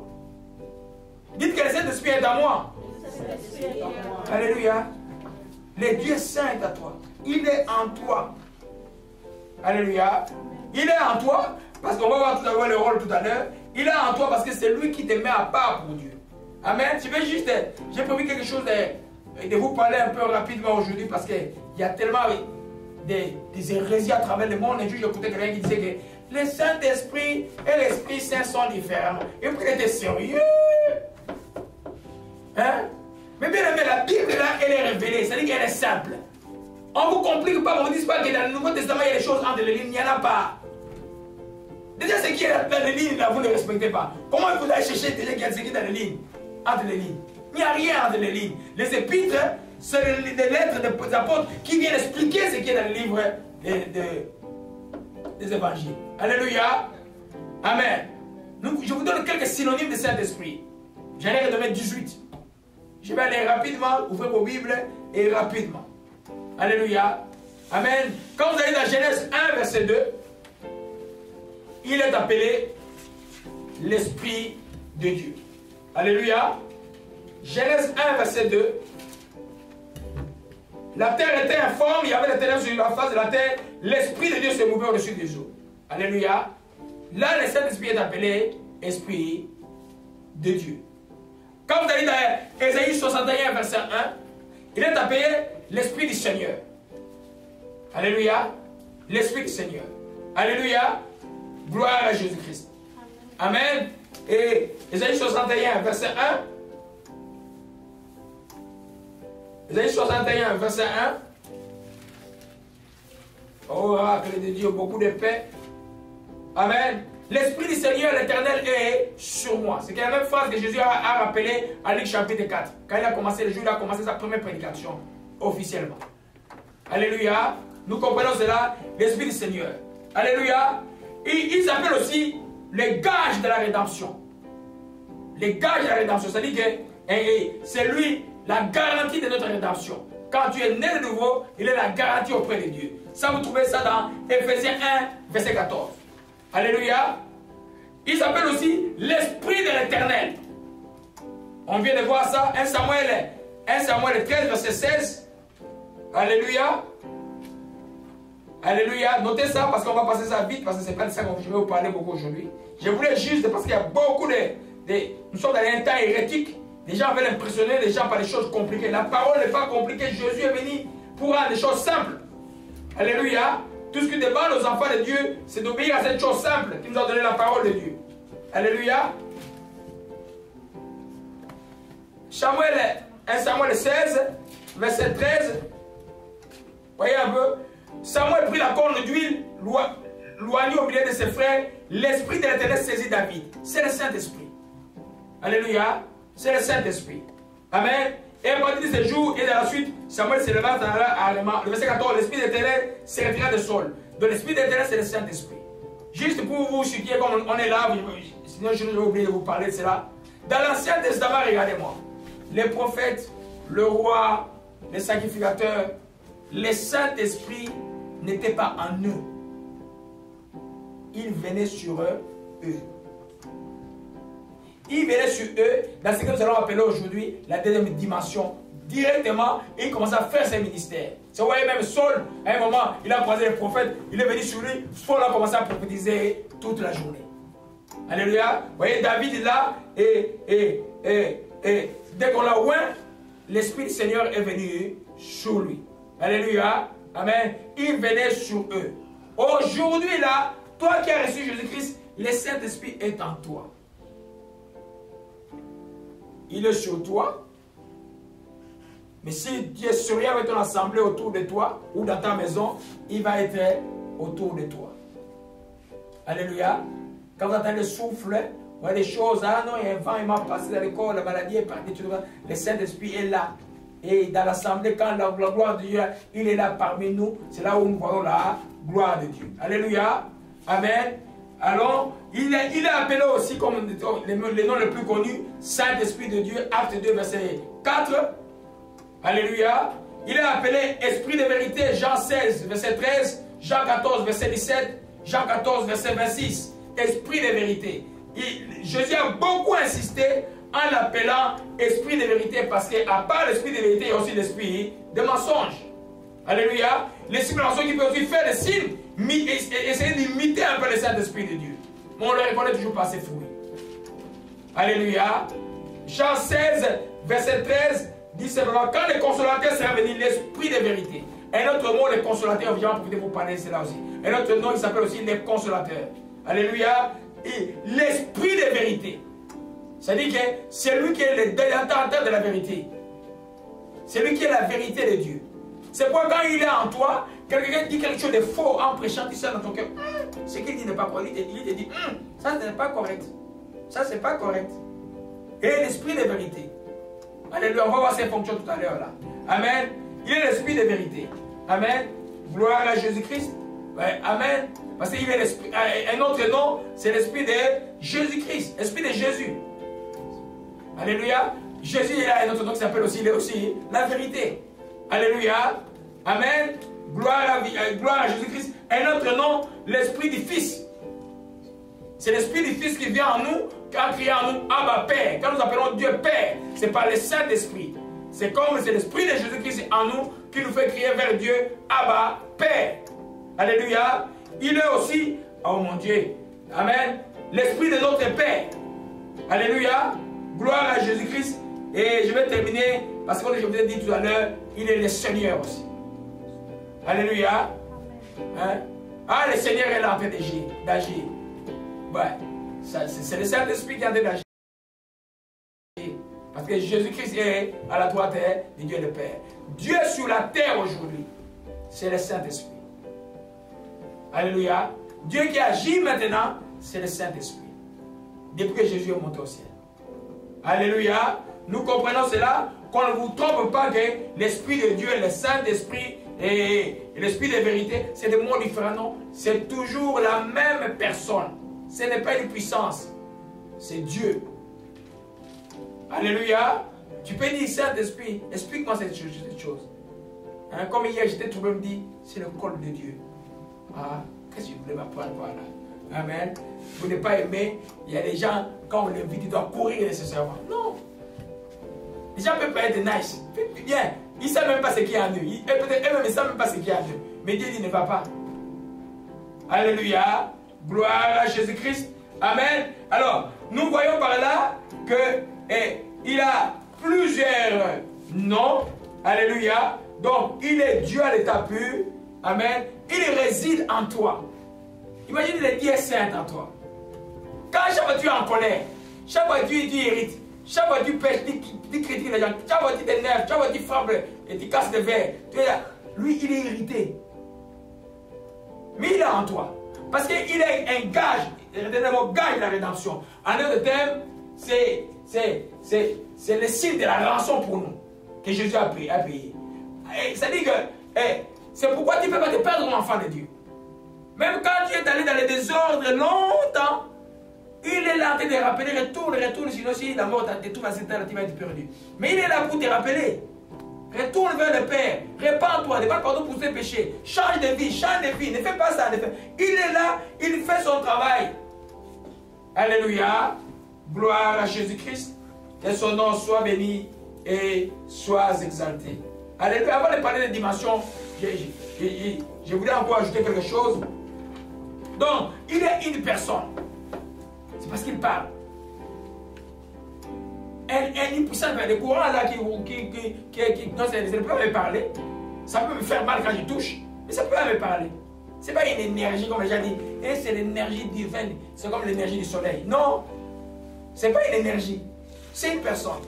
Dites que le Saint-Esprit est en moi. Alléluia. Le Dieu Saint est à toi. Il est en toi. Alléluia. Il est en toi, parce qu'on va voir tout à l'heure le rôle tout à l'heure. Il est en toi parce que c'est lui qui te met à part pour Dieu. Amen. Je vais juste, j'ai prévu quelque chose de vous parler un peu rapidement aujourd'hui parce qu'il y a tellement des hérésies à travers le monde. Un jour, j'écoutais quelqu'un qui disait que le Saint-Esprit et l'Esprit Saint sont différents. Et puis, il était sérieux. Mais bien aimé, la Bible là, elle est révélée, c'est-à-dire qu'elle est simple. On vous complique pas, on ne dit pas que dans le Nouveau Testament, il y a des choses entre les lignes, il n'y en a pas. Déjà, ce qui est dans les lignes, là, vous ne respectez pas. Comment vous allez chercher déjà ce qui est dans les lignes, entre les lignes? Il n'y a rien entre les lignes. Les épîtres, c'est des lettres des apôtres qui viennent expliquer ce qui est dans le livre des évangiles. Alléluia. Amen. Je vous donne quelques synonymes de Saint-Esprit. J'en ai redonné 18. Je vais aller rapidement, ouvrir vos Bibles et rapidement. Alléluia. Amen. Quand vous allez dans Genèse 1, verset 2, il est appelé l'Esprit de Dieu. Alléluia. Genèse 1, verset 2. La terre était informe, il y avait les ténèbres sur la face de la terre. L'Esprit de Dieu se mouvait au-dessus des eaux. Alléluia. Là, le Saint-Esprit est appelé Esprit de Dieu. Quand vous allez dans Ésaïe 61, verset 1, il est appelé l'Esprit du Seigneur. Alléluia. L'Esprit du Seigneur. Alléluia. Gloire à Jésus-Christ. Amen. Et Ésaïe 61, verset 1. Ésaïe 61, verset 1. Oh, oracle de Dieu, beaucoup de paix. Amen. L'Esprit du Seigneur, l'Éternel, est sur moi. C'est la même phrase que Jésus a rappelée à Luc chapitre 4. Quand il a commencé le jour, il a commencé sa première prédication, officiellement. Alléluia. Nous comprenons cela, l'Esprit du Seigneur. Alléluia. Et il s'appelle aussi les gages de la rédemption. Les gages de la rédemption, c'est-à-dire que c'est lui la garantie de notre rédemption. Quand tu es né de nouveau, il est la garantie auprès de Dieu. Ça, vous trouvez ça dans Éphésiens 1, verset 14. Alléluia. Il s'appelle aussi l'Esprit de l'Éternel. On vient de voir ça, 1 Samuel 13, verset 16. Alléluia. Alléluia. Notez ça parce qu'on va passer ça vite, parce que ce n'est pas de ça que je vais vous parler beaucoup aujourd'hui. Je voulais juste, parce qu'il y a beaucoup nous sommes dans un temps hérétique. Les gens veulent impressionner les gens par des choses compliquées. La parole n'est pas compliquée. Jésus est venu pour rendre des choses simples. Alléluia. Tout ce que demandent aux enfants de Dieu, c'est d'obéir à cette chose simple qui nous a donné la parole de Dieu. Alléluia. 1 Samuel 16, verset 13. Voyez un peu. Samuel prit la corne d'huile, loigné au milieu de ses frères. L'Esprit de l'Éternel saisit David. C'est le Saint-Esprit. Alléluia. C'est le Saint-Esprit. Amen. Et à partir de ce jour et de la suite, Samuel se leva à le verset 14. L'Esprit de l'Éternel se retira de Saul. Donc l'Esprit de l'Éternel, c'est le Saint-Esprit. Juste pour vous situer comme on est là, sinon je vais oublier de vous parler de cela. Dans l'Ancien Testament, regardez-moi. Les prophètes, le roi, les sacrificateurs, le Saint-Esprit n'était pas en eux. Il venait sur eux. Il venait sur eux dans ce que nous allons appeler aujourd'hui la deuxième dimension. Directement, il commençait à faire ses ministères. Vous voyez même Saul, à un moment, il a croisé les prophètes, il est venu sur lui, Saul a commencé à prophétiser toute la journée. Alléluia. Vous voyez David est là, et dès qu'on l'a oint, l'Esprit du Seigneur est venu sur lui. Alléluia. Amen. Il venait sur eux. Aujourd'hui là, toi qui as reçu Jésus-Christ, le Saint-Esprit est en toi. Il est sur toi. Mais si tu es souriant avec ton assemblée autour de toi ou dans ta maison, il va être autour de toi. Alléluia. Quand vous entendez le souffle, vous voyez des choses. Ah non, il y a un vent, il m'a passé dans le corps, la maladie est partie. Le Saint-Esprit est là. Et dans l'assemblée, quand la gloire de Dieu, il est là parmi nous. C'est là où nous voyons la gloire de Dieu. Alléluia. Amen. Alors, il est appelé aussi comme le nom le plus connu, Saint-Esprit de Dieu, Acte 2, verset 4. Alléluia. Il est appelé Esprit de vérité, Jean 16, verset 13, Jean 14, verset 17, Jean 14, verset 26. Esprit de vérité. Jésus a beaucoup insisté en l'appelant Esprit de vérité parce qu'à part l'Esprit de vérité, il y a aussi l'Esprit de mensonge. Alléluia. L'Esprit de mensonge qui peut aussi faire des signes, essayer d'imiter un peu le Saint-Esprit de Dieu. Mais on ne le reconnaît toujours pas ses fruits. Alléluia. Jean 16, verset 13, dit simplement, quand le consolateur sera venu, l'Esprit de vérité. Un autre mot, le consolateur, on vient profiter pour parler de cela aussi. Un autre nom, il s'appelle aussi le consolateur. Alléluia. Et l'Esprit de vérité. C'est-à-dire que c'est lui qui est le détenteur de la vérité. C'est lui qui est la vérité de Dieu. C'est pourquoi quand il est en toi, quelqu'un dit quelque chose de faux en prêchant, tu sais dans ton cœur, ce qu'il dit n'est pas correct. Il te dit, ça n'est pas correct. Ça, c'est pas correct. Et l'esprit de vérité. Alléluia, on va voir ses fonctions tout à l'heure là. Amen. Il est l'esprit de vérité. Amen. Gloire à Jésus-Christ. Ouais, amen. Parce qu'il est l'esprit. Un autre nom, c'est l'esprit de Jésus-Christ. L'esprit de Jésus. Alléluia. Jésus est là, un autre nom qui s'appelle aussi, il est aussi la vérité. Alléluia. Amen. Gloire à Jésus-Christ. Un autre nom, l'esprit du Fils. C'est l'esprit du Fils qui vient en nous, qui a crié en nous, Abba Père. Quand nous appelons Dieu Père, c'est par le Saint-Esprit. C'est comme c'est l'esprit de Jésus-Christ en nous qui nous fait crier vers Dieu, Abba Père. Alléluia. Il est aussi, oh mon Dieu, amen, l'esprit de notre Père. Alléluia. Gloire à Jésus-Christ. Et je vais terminer, parce que comme je vous ai dit tout à l'heure, il est le Seigneur aussi. Alléluia. Hein? Ah, le Seigneur est là en train d'agir. Ouais. C'est le Saint-Esprit qui est en train d'agir. Parce que Jésus-Christ est à la droite de Dieu le Père. Dieu sur la terre aujourd'hui, c'est le Saint-Esprit. Alléluia. Dieu qui agit maintenant, c'est le Saint-Esprit. Depuis que Jésus est monté au ciel. Alléluia. Nous comprenons cela, qu'on ne vous trompe pas que l'Esprit de Dieu, le Saint-Esprit et l'Esprit de vérité, c'est des mots différents. Non, c'est toujours la même personne. Ce n'est pas une puissance, c'est Dieu. Alléluia. Tu peux dire Saint-Esprit, explique-moi cette chose. Hein, comme hier, j'étais trouvé me dit, c'est le col de Dieu. Ah, qu'est-ce que je voulais m'apprendre par là? Amen. Vous n'êtes pas aimé, il y a des gens, quand on les invite, ils doivent courir nécessairement. Non. Les gens peuvent pas être nice. Bien, ils ne savent même pas ce qu'il y a en eux. Peut-être eux-mêmes ne savent même pas ce qu'il y a en eux. Mais Dieu dit ne va pas. Alléluia. Gloire à Jésus-Christ. Amen. Alors, nous voyons par là qu'il a plusieurs noms. Alléluia. Donc, il est Dieu à l'état pur. Amen. Il réside en toi. Imagine le Dieu saint en toi. Quand chaque fois tu es en colère, chaque fois tu irrites, chaque fois tu pêches, tu critiques les gens, chaque fois tu t'énerves, chaque fois tu frappes et tu casses des verres, tu es là. Lui, il est irrité. Mais il est en toi. Parce qu'il est un gage, le gage de la rédemption. En d'autres termes, c'est le signe de la rançon pour nous que Jésus a payé. C'est-à-dire que c'est pourquoi tu ne peux pas te perdre, mon enfant de Dieu. Même quand tu es allé dans les désordres longtemps, il est là en train de rappeler, retourne, sinon si la mort te trouve à cet état, tu vas être perdu. Mais il est là pour te rappeler. Retourne vers le Père, répands-toi, demande pardon pour tes péchés, change de vie, ne fais pas ça. Il est là, il fait son travail. Alléluia, gloire à Jésus-Christ, que son nom soit béni et soit exalté. Alléluia, avant de parler des dimensions, je voulais encore ajouter quelque chose. Donc, il est une personne. C'est parce qu'il parle. Une puissance, le courant là non, ça ne peut pas me parler. Ça peut me faire mal quand je touche, mais ça peut pas me parler. Ce n'est pas une énergie comme les gens disent, c'est l'énergie divine, c'est comme l'énergie du soleil. Non, ce n'est pas une énergie, c'est une personne.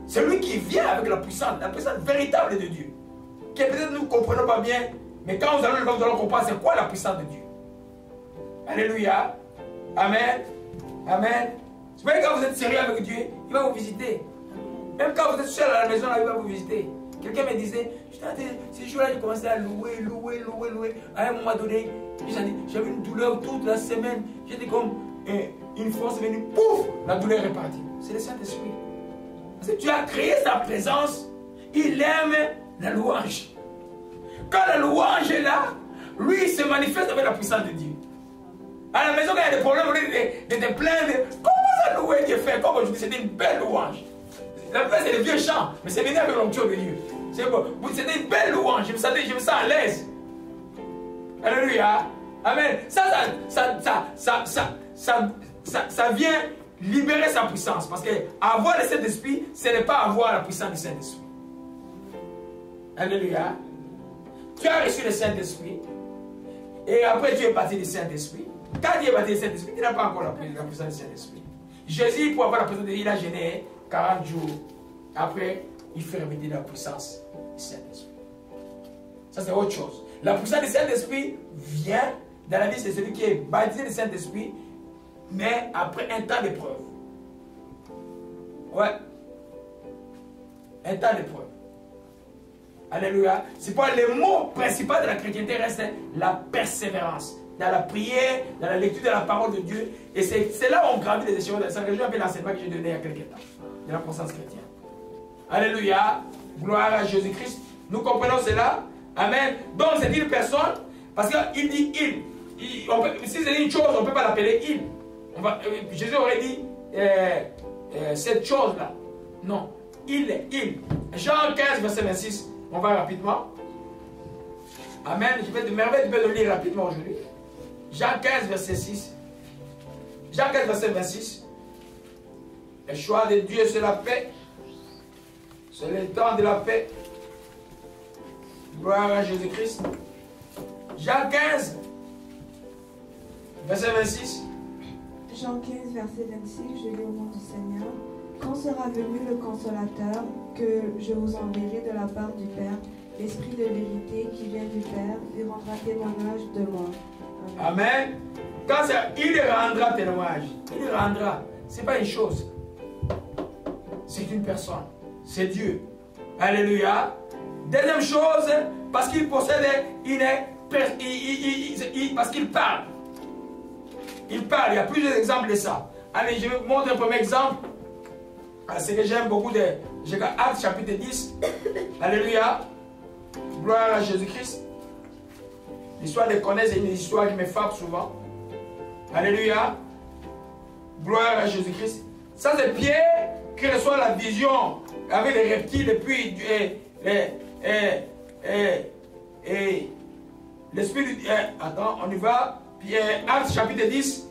C'est lui qui vient avec la puissance véritable de Dieu. Que peut-être nous ne comprenons pas bien, mais quand nous allons comprendre c'est quoi la puissance de Dieu. Alléluia. Amen. Amen. Même quand vous êtes sérieux avec Dieu, il va vous visiter. Même quand vous êtes seul à la maison, là, il va vous visiter. Quelqu'un me disait, ces jours-là, j'ai commencé à louer. À un moment donné, j'avais une douleur toute la semaine. J'étais comme une force venue, pouf, la douleur est partie. C'est le Saint-Esprit. Parce que tu as créé sa présence, il aime la louange. Quand la louange est là, lui, il se manifeste avec la puissance de Dieu. À la maison, quand il y a des problèmes, de te plaindre, comment ça louer Dieu fait? Comme je dis, c'était une belle louange. La plupart, c'est des vieux chants, mais c'est venu avec l'onction de Dieu. C'était une belle louange, je me sens à l'aise. Alléluia. Amen. Ça vient libérer sa puissance. Parce que avoir le Saint-Esprit, ce n'est pas avoir la puissance du Saint-Esprit. Alléluia. Tu as reçu le Saint-Esprit. Et après, tu es parti du Saint-Esprit. Quand tu es parti du Saint-Esprit, tu n'as pas encore la puissance du Saint-Esprit. Jésus, pour avoir la puissance de Dieu, il a gêné 40 jours. Après, il fait remettre la puissance du Saint-Esprit. Ça, c'est autre chose. La puissance du Saint-Esprit vient dans la vie de celui qui est baptisé du Saint-Esprit, mais après un temps d'épreuve. Ouais. Un temps d'épreuve. Alléluia. C'est pas le mot principal de la chrétienté reste la persévérance. Dans la prière, dans la lecture de la parole de Dieu. Et c'est là où on gravit les échelons. Ça rejoint un peu l'enseignement que j'ai donné il y a quelques temps. De la conscience chrétienne. Alléluia. Gloire à Jésus-Christ. Nous comprenons cela. Amen. Donc c'est une personne, parce qu'il dit il. Si c'est une chose, on ne peut pas l'appeler il. Jésus aurait dit cette chose-là. Non. Il. Jean 15, verset 26. On va rapidement. Amen. Je vais le lire rapidement aujourd'hui. Jean 15, verset 6. Jean 15, verset 26. Le choix de Dieu, c'est la paix. C'est le temps de la paix. Gloire à Jésus-Christ. Jean 15, verset 26. Jean 15, verset 26, je lis au nom du Seigneur. Quand sera venu le Consolateur, que je vous enverrai de la part du Père, l'Esprit de vérité qui vient du Père, il rendra témoignage de moi. Amen. Amen. Quand il rendra témoignage, il rendra. Ce n'est pas une chose. C'est une personne. C'est Dieu. Alléluia. Deuxième chose, parce qu'il possède, parce qu'il parle. Il parle. Il y a plusieurs exemples de ça. Allez, je vais vous montrer un premier exemple. C'est que j'aime beaucoup de Actes chapitre 10. Alléluia. Gloire à Jésus-Christ. L'histoire de connaître, c'est une histoire qui me frappe souvent. Alléluia. Gloire à Jésus-Christ. Ça, c'est Pierre qui reçoit la vision avec les reptiles et puis l'esprit du... attends, on y va. Pierre, Actes chapitre 10.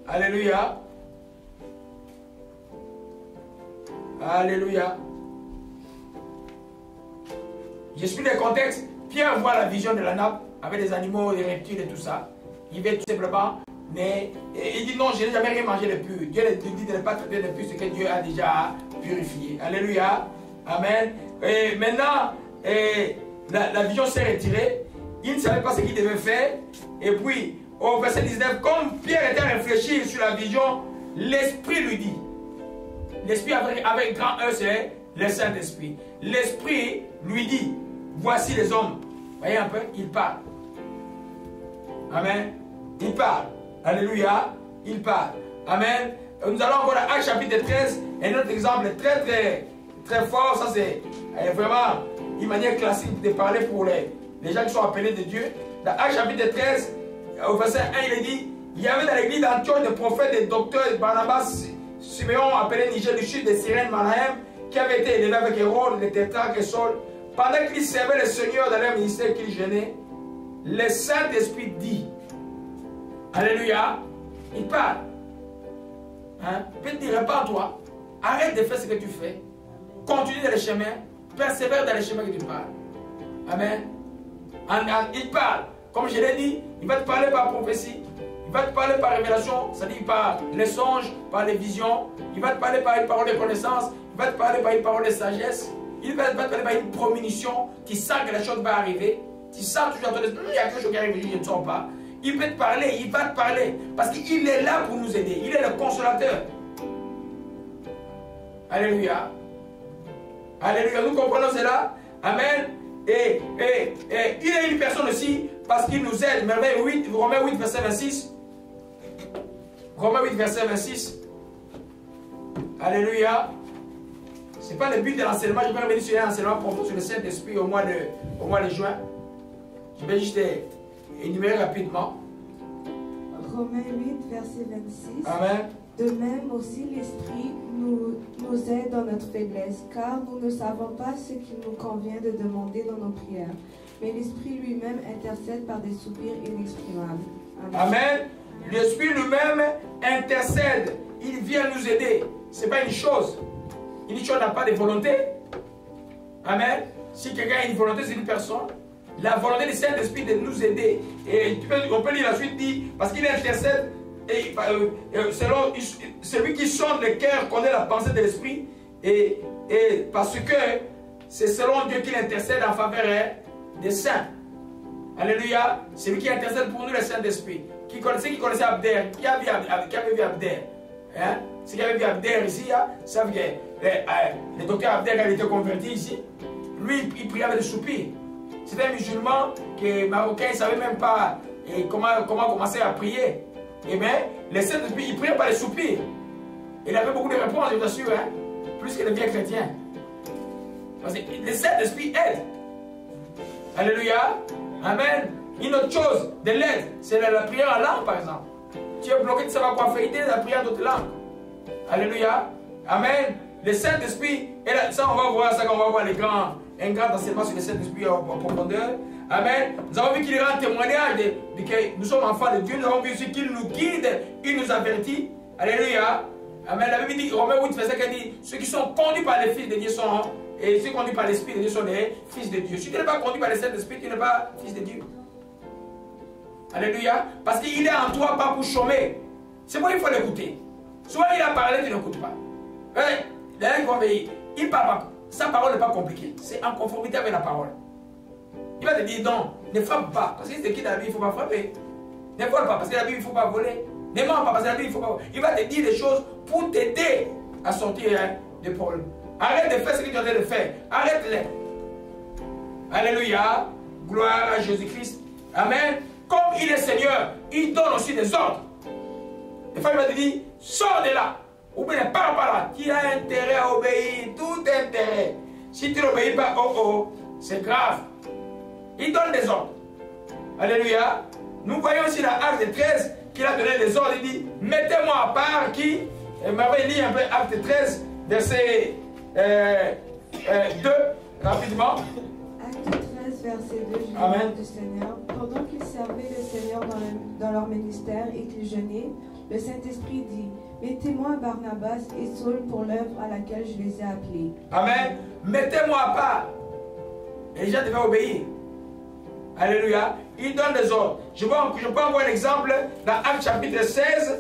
Alléluia. Alléluia. J'explique le contexte. Pierre voit la vision de la nappe avec des animaux, des reptiles et tout ça. Il veut tout simplement, mais il dit non, je n'ai jamais rien mangé de pur. Dieu lui dit de ne pas traiter de pur ce que Dieu a déjà purifié. Alléluia. Amen. Et maintenant, la vision s'est retirée. Il ne savait pas ce qu'il devait faire. Et puis, au verset 19, comme Pierre était réfléchi sur la vision, l'Esprit lui dit. L'Esprit avec grand E, c'est le Saint-Esprit. L'Esprit lui dit, voici les hommes. Voyez un peu, il parle. Amen. Il parle. Alléluia. Il parle. Amen. Nous allons voir Actes chapitre 13. Un autre exemple très fort. Ça, c'est vraiment une manière classique de parler pour les gens qui sont appelés de Dieu. Dans Actes chapitre 13, au verset 1, il est dit, il y avait dans l'église d'Antioche des prophètes, des docteurs, Barnabas, Siméon, appelé Niger du Sud, de Cyrène, Manahem, qui avait été élevé avec Hérode, les tétrarques et Saul. Pendant qu'ils servaient le Seigneur dans leur ministère, qu'ils jeûnaient, le Saint-Esprit dit, alléluia, il parle. Hein? Peut te dire, répands-toi, arrête de faire ce que tu fais, continue dans les chemins, persévère dans les chemins que tu parles. Amen. Il parle, comme je l'ai dit, il va te parler par prophétie, il va te parler par révélation, c'est-à-dire par les songes, par les visions, il va te parler par une parole de connaissance, il va te parler par une parole de sagesse, il va te parler par une prémonition, tu sens que la chose va arriver, tu sens toujours dans ton esprit, il y a quelque chose qui arrive, je ne sens pas. Il peut te parler, il va te parler, parce qu'il est là pour nous aider, il est le consolateur. Alléluia. Alléluia, nous comprenons cela. Amen. Et il est une personne aussi, parce qu'il nous aide. Romains 8, verset 26. Romains 8, verset 26. Alléluia. Ce n'est pas le but de l'enseignement. Je vais revenir sur l'enseignement profond sur le Saint-Esprit au mois de juin. Je vais juste énumérer rapidement. Romains 8, verset 26. Amen. De même aussi l'Esprit nous aide dans notre faiblesse, car nous ne savons pas ce qu'il nous convient de demander dans nos prières. Mais l'Esprit lui-même intercède par des soupirs inexprimables. Amen. Amen. L'Esprit lui-même intercède. Il vient nous aider. Ce n'est pas une chose. Une chose n'a pas de volonté. Amen. Si quelqu'un a une volonté, c'est une personne. La volonté du Saint-Esprit de nous aider. Et on peut lire la suite, dit, parce qu'il intercède. Et selon celui qui sonde le cœur connaît la pensée de l'esprit, et parce que c'est selon Dieu qu'il intercède en faveur des saints. Alléluia. C'est lui qui intercède pour nous, le Saint-Esprit. Qui connaissait Abder? Qui avait vu Abder? Hein? Ceux qui avaient vu Abder ici, savent que le docteur Abder, quand il était converti ici, lui, il priait avec des soupirs. C'était un musulman que Marocain, il ne savait même pas comment commencer à prier. Et bien, le Saint-Esprit, il priait par les soupirs. Il avait beaucoup de réponses, je t'assure, hein? Plus que les vieux chrétiens. Parce que le Saint-Esprit aide. Alléluia. Amen. Une autre chose de l'aide, c'est la prière en langue, par exemple. Tu es bloqué, tu ne sais pas quoi faire, aider la prière d'autres langues. Alléluia. Amen. Le Saint-Esprit, et là, ça on va voir, ça qu'on va voir un grand enseignement sur le Saint-Esprit en profondeur. Amen. Nous avons vu qu'il rend témoignage de que nous sommes enfants de Dieu. Nous avons vu aussi qu'il nous guide, il nous avertit. Alléluia. Amen. La Bible dit, Romains 8, verset 4 dit, ceux qui sont conduits par les fils de Dieu sont, et ceux conduits par l'Esprit de Dieu sont des fils de Dieu. Si tu n'es pas conduit par le Saint-Esprit, tu n'es pas fils de Dieu. Alléluia. Parce qu'il est en toi, pas pour chômer. C'est pourquoi il faut l'écouter. Soit il a parlé, tu n'écoutes pas. Il parle pas. Sa parole n'est pas compliquée. C'est en conformité avec la parole. Il va te dire non, ne frappe pas. Parce que c'est qui dans la Bible, il ne faut pas frapper. Ne vole pas, parce que la Bible, il ne faut pas voler. Ne mens pas, parce que la Bible, il ne faut pas voler. Il va te dire des choses pour t'aider à sortir des problèmes. Arrête de faire ce que tu es en train de faire. Arrête-les. Alléluia. Gloire à Jésus-Christ. Amen. Comme il est Seigneur, il donne aussi des ordres. Des fois, il va te dire, sors de là. Ou bien ne parle pas là. Tu as intérêt à obéir. Tout intérêt. Si tu n'obéis pas, c'est grave. Il donne des ordres. Alléluia. Nous voyons aussi dans Acte 13 qu'il a donné des ordres. Il dit, mettez-moi à part qui. Et Marie lit un peu Acte 13, verset 2, rapidement. Acte 13, verset 2, je Amen. du Seigneur. Pendant qu'ils servaient le Seigneur dans leur ministère et qu'ils jeûnaient, le Saint-Esprit dit, mettez-moi Barnabas et Saul pour l'œuvre à laquelle je les ai appelés. Amen. Mettez-moi à part. Et les gens devaient obéir. Alléluia. Il donne des ordres. Je peux envoyer un exemple dans Acte chapitre 16.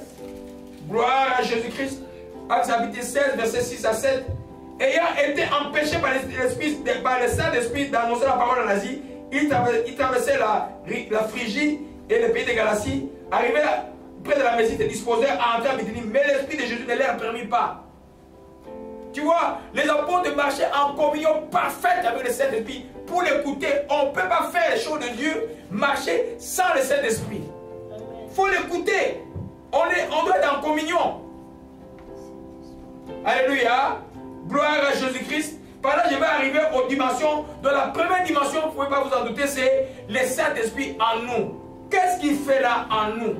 Gloire à Jésus-Christ. Acte chapitre 16, verset 6 à 7. Ayant été empêché par le Saint-Esprit d'annoncer la parole en Asie, il traversait la Phrygie et le pays de Galatie. Arrivé près de la Mésie, il disposait à entrer en Bithynie, mais l'Esprit de Jésus ne leur permit pas. Tu vois, les apôtres marchaient en communion parfaite avec le Saint-Esprit. Pour l'écouter, on ne peut pas faire les choses de Dieu, marcher sans le Saint-Esprit. Il faut l'écouter. On doit être en communion. Alléluia. Gloire à Jésus-Christ. Par là, je vais arriver aux dimensions. Dans la première dimension, vous ne pouvez pas vous en douter, c'est le Saint-Esprit en nous. Qu'est-ce qu'il fait là en nous?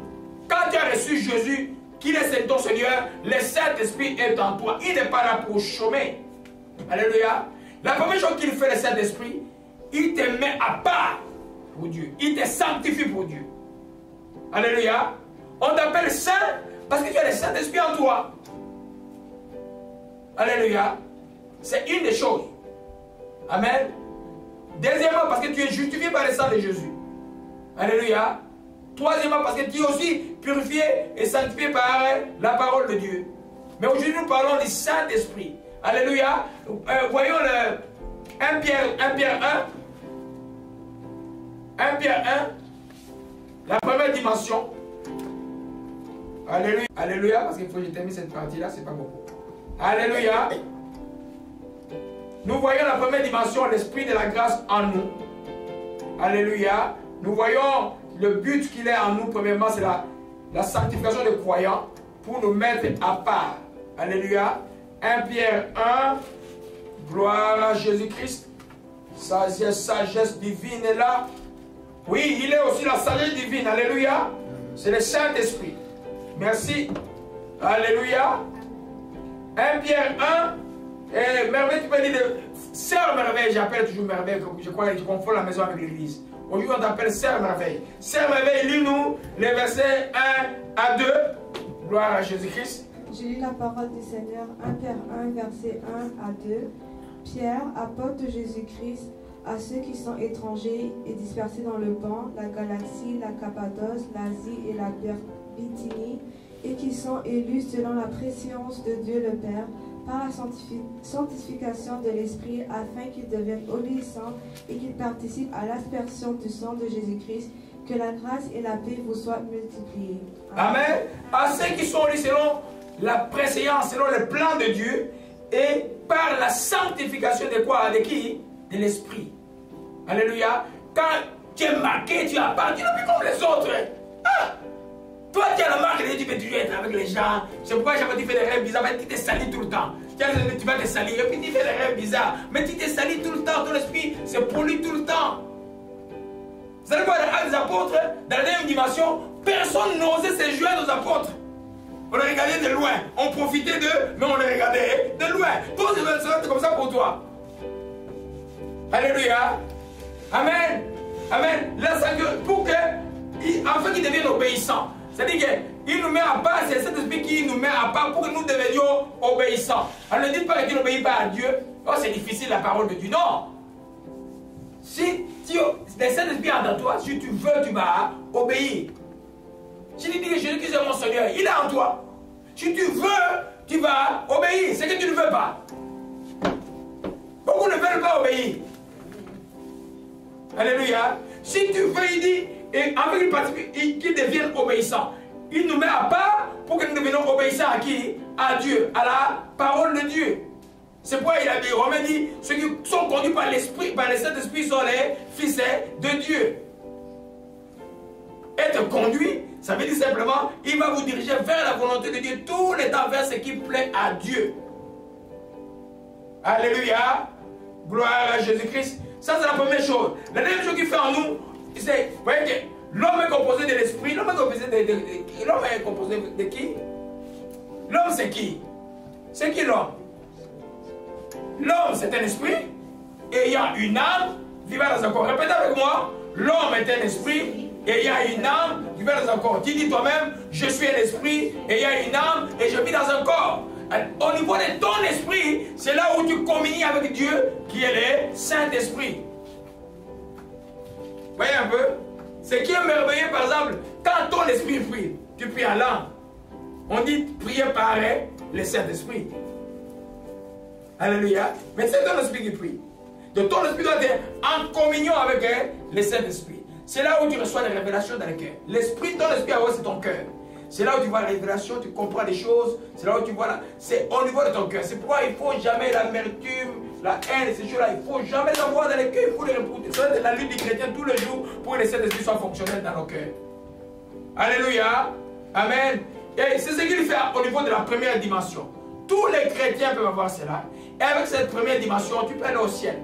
Quand tu as reçu Jésus, qu'il est ton Seigneur, le Saint-Esprit est en toi. Il n'est pas là pour chômer. Alléluia. La première chose qu'il fait, le Saint-Esprit, il te met à part pour Dieu. Il te sanctifie pour Dieu. Alléluia. On t'appelle saint parce que tu as le Saint-Esprit en toi. Alléluia. C'est une des choses. Amen. Deuxièmement, parce que tu es justifié par le sang de Jésus. Alléluia. Troisièmement, parce que tu es aussi purifié et sanctifié par la parole de Dieu. Mais aujourd'hui, nous parlons du Saint-Esprit. Alléluia. Voyons le 1 Pierre 1. 1 Pierre 1. La première dimension. Alléluia. Alléluia. Parce qu'il faut que je termine cette partie-là, c'est pas beaucoup. Alléluia. Nous voyons la première dimension, l'Esprit de la grâce en nous. Alléluia. Nous voyons le but qu'il est en nous, premièrement, c'est la sanctification des croyants pour nous mettre à part. Alléluia. 1 Pierre 1. Gloire à Jésus-Christ. Sagesse divine est là. Oui, il est aussi la sagesse divine. Alléluia. C'est le Saint-Esprit. Merci. Alléluia. 1 Pierre 1. Et merveille, tu peux dire Sœur Merveille, j'appelle toujours Merveille, je crois que je confonds la maison avec l'église. Aujourd'hui, on t'appelle Sœur Merveille. Sœur Merveille, lis-nous les versets 1 à 2. Gloire à Jésus-Christ. Je lis la parole du Seigneur, 1 Pierre 1, versets 1 à 2. Pierre, apôtre de Jésus-Christ, à ceux qui sont étrangers et dispersés dans le Pan, la Galatie, la Cappadoce, l'Asie et la Bithynie, et qui sont élus selon la préscience de Dieu le Père, par la sanctification de l'Esprit, afin qu'ils deviennent obéissants et qu'ils participent à l'aspersion du sang de Jésus-Christ. Que la grâce et la paix vous soient multipliées. Amen. À ceux qui sont unis selon la préséance, selon le plan de Dieu, et par la sanctification de quoi? De qui? De l'Esprit. Alléluia. Quand tu es marqué, tu appartiens, tu n'es plus comme les autres. Ah! Toi, tu as la marque de Dieu, tu peux toujours être avec les gens. C'est pourquoi j'avais dit, tu fais des rêves bizarres, mais tu te salis tout le temps. Tu vas te salir, et puis tu fais des rêves bizarres, mais tu te salis tout le temps. Ton esprit se pollue tout le temps. Vous savez quoi, dans les apôtres, dans la deuxième dimension, personne n'osait se joindre aux apôtres. On les regardait de loin, on profitait d'eux, mais on les regardait de loin. Toi, c'est comme ça pour toi. Alléluia. Amen. Amen. Là, ça pour que, afin qu'ils deviennent obéissants. C'est-à-dire qu'il nous met à part, c'est cet esprit qui nous met à part pour que nous devenions obéissants. Alors ne dites pas que tu n'obéis pas à Dieu. Oh, c'est difficile la parole de Dieu. Non. Si le Saint-Esprit est en toi, si tu veux, tu vas obéir. Si tu dis que Jésus-Christ est mon Seigneur, il est en toi. Si tu veux, tu vas obéir. C'est que tu ne veux pas. Beaucoup ne veulent pas obéir. Alléluia. Si tu veux, il dit, et afin qu'ils deviennent obéissants. Il nous met à part pour que nous devenions obéissants à qui? À Dieu, à la parole de Dieu. C'est pourquoi il a dit, Romain dit, ceux qui sont conduits par l'Esprit, par le Saint-Esprit sont les fils de Dieu. Être conduit, ça veut dire simplement, il va vous diriger vers la volonté de Dieu, tout le temps vers ce qui plaît à Dieu. Alléluia. Gloire à Jésus-Christ. Ça, c'est la première chose. La deuxième chose qu'il fait en nous, c'est, vous voyez que l'homme est composé de l'esprit. L'homme est composé de qui? L'homme, c'est qui? C'est qui l'homme? L'homme, c'est un esprit ayant une âme vivant dans un corps. Répétez avec moi. L'homme est un esprit ayant une âme vivant dans un corps. Tu dis toi-même, je suis un esprit ayant une âme et je vis dans un corps. Au niveau de ton esprit, c'est là où tu communies avec Dieu, qui est le Saint-Esprit. Voyez un peu? Ce qui est merveilleux, par exemple, quand ton esprit prie, tu pries en langue. On dit prier par le Saint-Esprit. Alléluia. Mais c'est ton esprit qui prie. Donc ton esprit doit être en communion avec le Saint-Esprit. C'est là où tu reçois les révélations dans le cœur. L'esprit, ton esprit, c'est ton cœur. C'est là où tu vois la révélation, tu comprends les choses. C'est là où tu vois là. C'est au niveau de ton cœur. C'est pourquoi il ne faut jamais l'amertume, la haine, ces choses-là. Il ne faut jamais l'avoir dans le cœur. Il faut les repousser. C'est la lutte des chrétiens tous les jours pour que le Saint-Esprit soit fonctionnel dans nos cœurs. Alléluia. Amen. Et c'est ce qu'il fait au niveau de la première dimension. Tous les chrétiens peuvent avoir cela. Et avec cette première dimension, tu peux aller au ciel.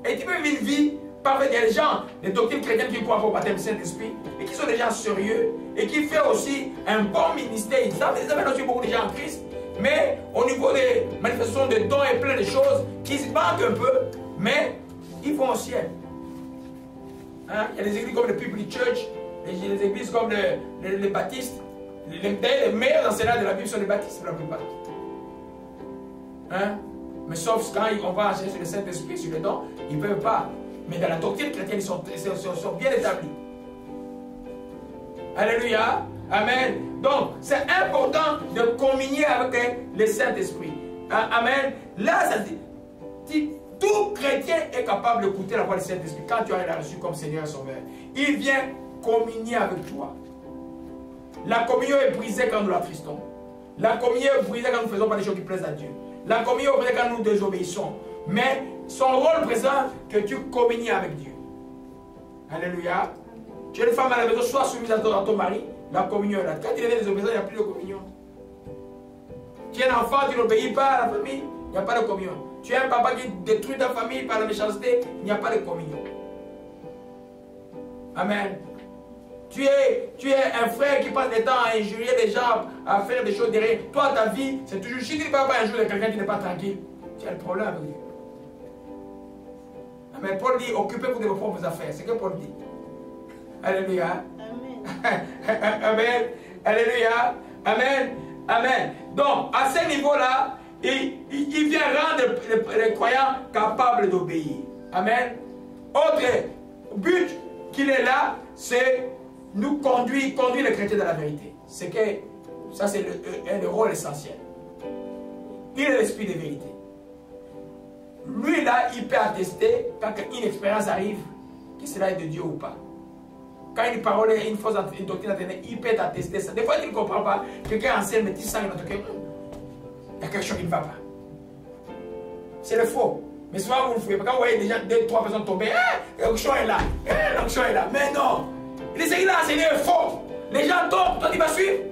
Et tu peux vivre une vie parfaite. Il y a des gens, des doctrines chrétiennes qui croient au baptême du Saint-Esprit, et qui sont des gens sérieux, et qui font aussi un bon ministère. Ils amènent aussi beaucoup de gens en Christ. Mais au niveau des manifestations de dons et plein de choses, qui se manquent un peu, mais ils vont au ciel. Hein? Il y a des églises comme le Public Church, les églises comme les baptistes. Les meilleurs enseignants de la Bible sont les baptistes pour la plupart. Hein? Mais sauf quand on va chercher sur le Saint-Esprit, sur les dons, ils ne peuvent pas. Mais dans la doctrine chrétienne, ils sont bien établis. Alléluia. Amen. Donc, c'est important de communier avec le Saint-Esprit. Amen. Là, ça dit, tout chrétien est capable d'écouter la voix du Saint-Esprit. Quand tu as reçu comme Seigneur et Sauveur, il vient communier avec toi. La communion est brisée quand nous la tristons. La communion est brisée quand nous ne faisons pas des choses qui plaisent à Dieu. La communion est brisée quand nous désobéissons. Mais son rôle présente que tu communies avec Dieu. Alléluia. Tu es une femme à la maison, sois soumise à ton mari. La communion est là. Quand tu deviens désobéissant, il n'y a plus de communion. Tu es un enfant, tu n'obéis pas à la famille, il n'y a pas de communion. Tu es un papa qui détruit ta famille par la méchanceté, il n'y a pas de communion. Amen. Tu es un frère qui passe des temps à injurier les gens, à faire des choses derrière. Toi, ta vie, c'est toujours... Si tu ne parles pas un jour de quelqu'un qui n'est pas tranquille, tu as le problème avec lui. Amen. Paul dit, occupez-vous de vos propres affaires. C'est ce que Paul dit. Alléluia. Amen. Amen. Alléluia. Amen. Amen. Donc, à ce niveau-là, il vient rendre les croyants capables d'obéir. Amen. Autre but qu'il est là, c'est nous conduire les chrétiens dans la vérité. C'est que ça, c'est le rôle essentiel. il est l'esprit de vérité. Lui là, il peut attester quand une expérience arrive, que cela est de Dieu ou pas. Quand une parole est une fausse une doctrine attendue, il peut attester ça. Des fois, tu ne comprends pas. Quelqu'un enseigne, mais tu sens que il y a quelque chose qui ne va pas. C'est le faux. Mais souvent, vous le fouillez. Quand vous voyez déjà 2-3 personnes tomber, l'onction est là. L'onction est là. Mais non. Il essaie d'enseigner est faux. Les gens tombent, toi tu vas suivre.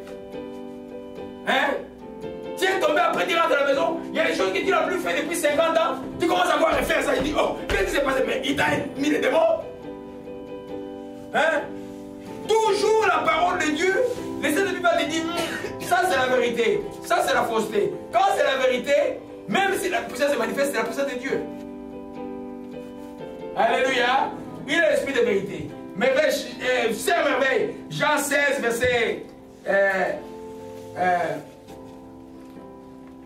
Hein? Tu es tombé après, tu rentres à la maison. Il y a des choses que tu n'as plus fait depuis 50 ans. Tu commences à voir refaire ça. Il dit, oh, qu'est-ce qui s'est passé? Mais il t'a mis les démons. Hein? Toujours la parole de Dieu. Les saints de Bible te disent, ça c'est la vérité. Ça c'est la fausseté. Quand c'est la vérité, même si la puissance se manifeste, c'est la puissance de Dieu. Alléluia. Il est l'esprit de vérité. Sœur merveille, Jean 16, verset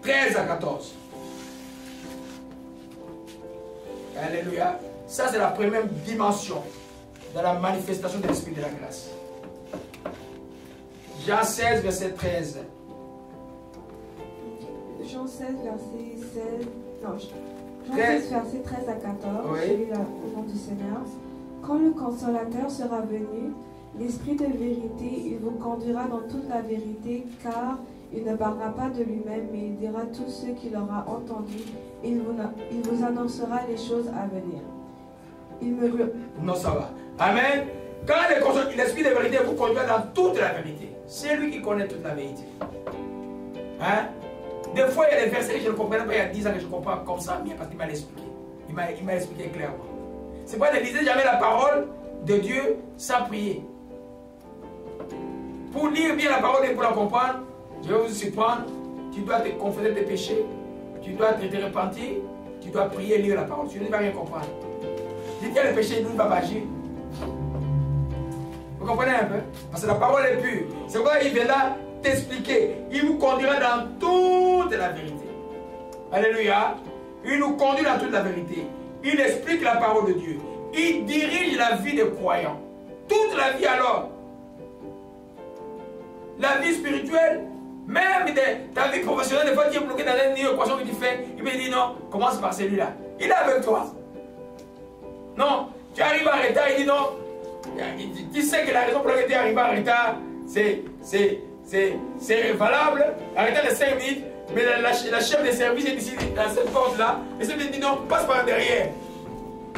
13 à 14. Alléluia. Ça, c'est la première dimension de la manifestation de l'esprit de la grâce. Jean 16, verset 13. Jean 16, verset 16. Non, Jean 16, verset 13 à 14. Oui. Je lis au nom du Seigneur. Quand le consolateur sera venu, l'esprit de vérité, il vous conduira dans toute la vérité, car il ne parlera pas de lui-même, mais il dira tout ce qu'il aura entendu, et il vous annoncera les choses à venir. Non, ça va. Amen. Quand l'esprit de vérité vous conduira dans toute la vérité, c'est lui qui connaît toute la vérité. Hein? Des fois, il y a des versets que je ne comprenais pas il y a 10 ans que je comprends comme ça, mais parce qu'il m'a expliqué. Il m'a expliqué clairement. C'est pourquoi ne lisez jamais la parole de Dieu sans prier. Pour lire bien la parole et pour la comprendre, je vais vous surprendre, tu dois te confesser tes péchés, tu dois te repentir, tu dois prier et lire la parole. Tu ne vas rien comprendre. Dis qu'il y a le péché, il ne va pas agir. Vous comprenez un peu? Parce que la parole est pure. C'est pourquoi il vient là t'expliquer. Il vous conduira dans toute la vérité. Alléluia. Il nous conduit dans toute la vérité. Il explique la parole de Dieu. Il dirige la vie des croyants. Toute la vie alors. La vie spirituelle, même ta vie professionnelle, des fois tu es bloqué dans une équation que tu fais. Il me dit non, commence par celui-là. Il est avec toi. Non, tu arrives en retard, il dit non. Tu sais que la raison pour laquelle tu arrives en retard, c'est valable. En retard de 5 minutes, mais la chef de service est ici, dans cette porte-là. Et ça me dit non, passe par derrière.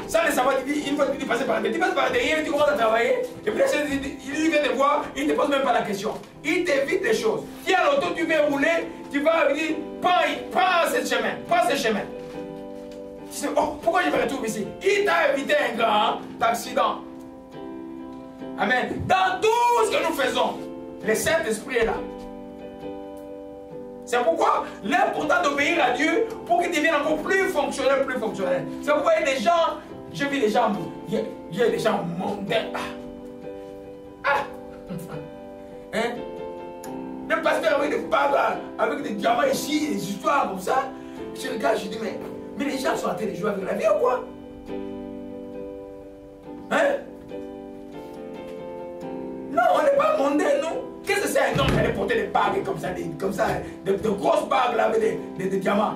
Sans le savoir, il dit, une fois que tu passes par derrière, tu passes par derrière, tu commences à travailler. Et puis la chef, il vient te voir, il ne te pose même pas la question. Il t'évite les choses. Tu es à l'auto, tu veux rouler, tu vas lui dire, prends ce chemin, prends ce chemin. Tu sais, oh, pourquoi je me retrouve ici? Il t'a évité un grand accident. Amen. Dans tout ce que nous faisons, le Saint-Esprit est là. C'est pourquoi l'important d'obéir à Dieu pour qu'il devienne encore plus fonctionnel, plus fonctionnel. C'est pourquoi il y a des gens, je vis des gens, il y a des gens mondains. Hein? Le pasteur avec des bagues, avec des diamants ici, des histoires comme ça. Je regarde, je dis, mais les gens sont en train de jouer avec la vie ou quoi? Hein? Non, on n'est pas mondain, nous. Qu'est-ce que c'est un homme qui allait porter des bagues comme ça, de grosses bagues là, avec des diamants?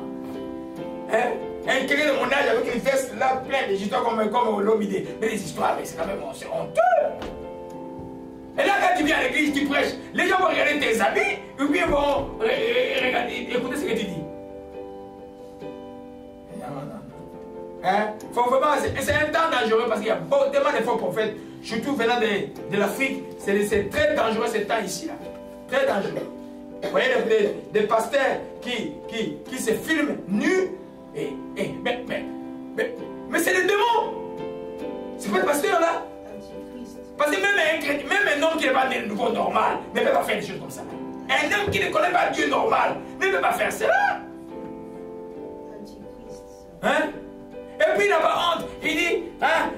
Hein? Un quelqu'un de mon âge avec une veste là, plein d'histoires comme l'Omidé. Mais les histoires, c'est quand même honteux. Et là, quand tu viens à l'église, tu prêches, les gens vont regarder tes habits, et puis ils vont écouter ce que tu dis. Hein? Faut vraiment, c'est un temps dangereux parce qu'il y a tellement de faux prophètes, surtout venant de l'Afrique. C'est très dangereux ce temps ici. Là. Très dangereux. Vous voyez des pasteurs qui se filment nus. Mais c'est des démons. C'est pas le pasteur là. Parce que même un homme qui n'est pas né de nouveau normal ne peut pas faire des choses comme ça. Un homme qui ne connaît pas Dieu normal ne peut pas faire cela. Hein? Et puis il n'a pas honte. Il dit, hein,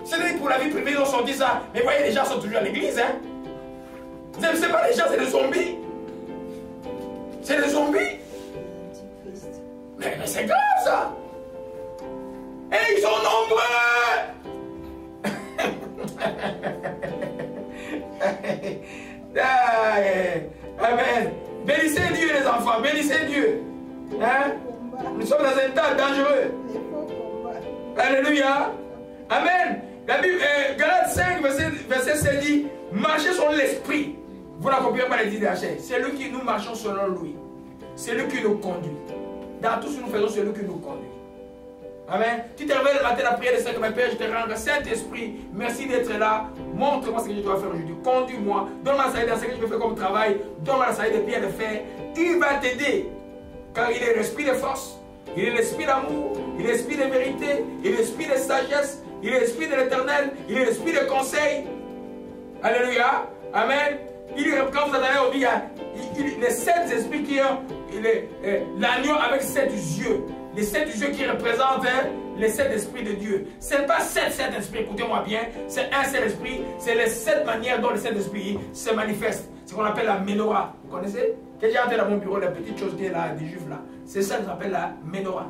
c'est pour la vie privée, ils ont sorti ça. Mais voyez, les gens sont toujours à l'église. Hein? C'est pas les gens, c'est des zombies. C'est des zombies. Mais c'est grave ça. Et ils sont nombreux. Amen. Bénissez Dieu les enfants, bénissez Dieu. Hein? Nous sommes dans un temps dangereux. Alléluia. Amen. La Bible, Galates 5, verset 7 dit, marchez selon l'esprit. Vous n'accomplirez pas les idées de la chair. C'est lui qui nous marchons selon lui. C'est lui qui nous conduit. Dans tout ce que nous faisons, c'est lui qui nous conduit. Amen. Tu te réveilles le matin, la prière de Saint Père, je te rends Saint-Esprit, merci d'être là. Montre-moi ce que je dois faire aujourd'hui. Conduis-moi. Donne-moi la salle dans ce que je peux faire comme travail. Donne-moi la salle de bien de faire. Il va t'aider. Car il est l'esprit de force. Il est l'esprit d'amour. Il est l'esprit de vérité. Il est l'esprit de sagesse. Il est l'esprit de l'éternel. Il est l'esprit de conseil. Alléluia. Amen. Quand vous attendez, on dit, il y a les 7 esprits qui ont l'agneau avec 7 yeux. Les 7 yeux qui représentent les 7 esprits de Dieu. Ce n'est pas 7 esprits, écoutez-moi bien. C'est un seul esprit. C'est les 7 manières dont les 7 esprits se manifestent. C'est ce qu'on appelle la menorah. Vous connaissez? Quand j'ai entré dans mon bureau, la petite chose qui est là, des juifs là. C'est ça qu'on appelle la menorah.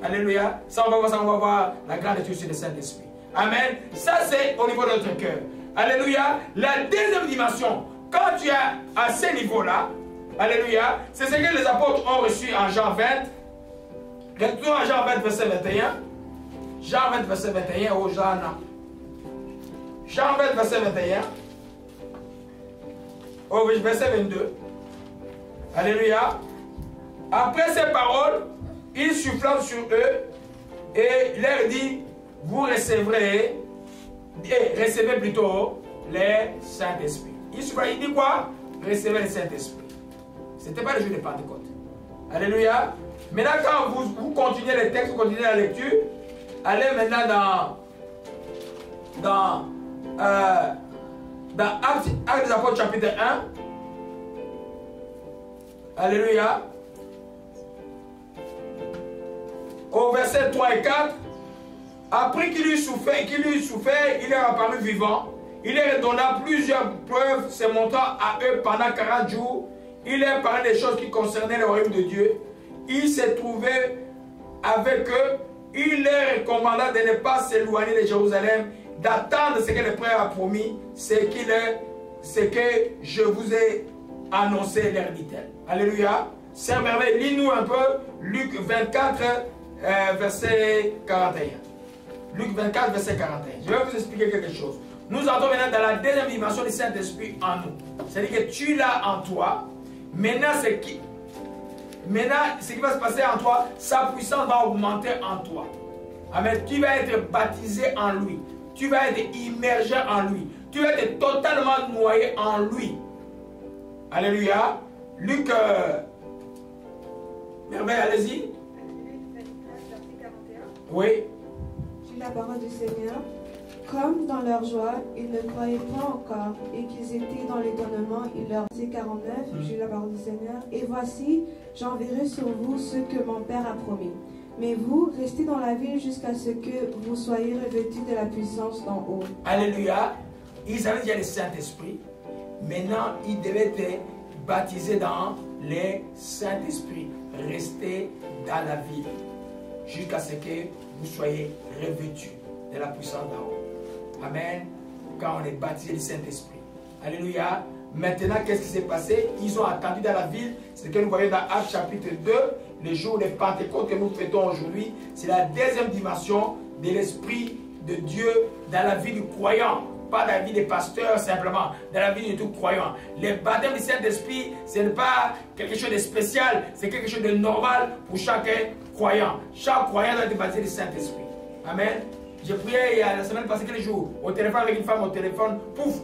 Alléluia. Ça, on va voir la grande étude sur le Saint-Esprit. Amen. Ça, c'est au niveau de notre cœur. Alléluia. La deuxième dimension, quand tu es à ce niveau-là, alléluia, c'est ce que les apôtres ont reçu en Jean 20. Retournons à Jean 20, verset 21. Jean 20, verset 21, oh Jean. Jean 20, verset 21. Oh, verset 22. Alléluia. Après ces paroles, il souffla sur eux et leur dit, vous recevrez, et recevez plutôt les Saint-Esprit. Il dit quoi? Recevez le Saint-Esprit. Ce n'était pas le jour de Pentecôte. Alléluia. Maintenant, quand vous continuez les textes, vous continuez la lecture, allez maintenant dans Actes des Apôtres chapitre 1. Alléluia. Au verset 3 et 4. Après qu'il eut souffert, il est apparu vivant. Il leur donna plusieurs preuves se montrant à eux pendant 40 jours. Il leur parlait des choses qui concernaient le royaume de Dieu. Il s'est trouvé avec eux. Il leur recommanda de ne pas s'éloigner de Jérusalem, d'attendre ce que le Père a promis, ce que je vous ai annoncé, leur dit-elle. Alléluia. Sœur Merveille, lis-nous un peu Luc 24, verset 41. Luc 24, verset 41. Je vais vous expliquer quelque chose. Nous entrons maintenant dans la deuxième dimension du Saint-Esprit en nous. C'est-à-dire que tu l'as en toi. Maintenant, ce qui va se passer en toi, sa puissance va augmenter en toi. Amen. Tu vas être baptisé en lui. Tu vas être immergé en lui. Tu vas être totalement noyé en lui. Alléluia. Luc, Merveille, allez-y. Oui. J'ai la parole du Seigneur. Comme dans leur joie, ils ne croyaient pas encore et qu'ils étaient dans l'étonnement, il leur dit 49, j'ai la parole du Seigneur. Et voici, j'enverrai sur vous ce que mon Père a promis. Mais vous, restez dans la ville jusqu'à ce que vous soyez revêtus de la puissance d'en haut. Alléluia. Ils avaient déjà le Saint-Esprit. Maintenant, ils devaient être baptisés dans le Saint-Esprit. Restez dans la ville jusqu'à ce que vous soyez revêtus de la puissance d'en haut. Amen. Quand on est baptisé du Saint-Esprit. Alléluia. Maintenant, qu'est-ce qui s'est passé? Ils ont attendu dans la ville. C'est ce que nous voyons dans Actes chapitre 2. Le jour de Pentecôte que nous fêtons aujourd'hui. C'est la deuxième dimension de l'Esprit de Dieu dans la vie du croyant. Pas dans la vie des pasteurs simplement. Dans la vie de tout croyant. Le baptême du Saint-Esprit, ce n'est pas quelque chose de spécial. C'est quelque chose de normal pour chaque croyant. Chaque croyant doit être baptisé du Saint-Esprit. Amen. J'ai prié il y a la semaine passée, quelques jours, au téléphone avec une femme au téléphone, pouf.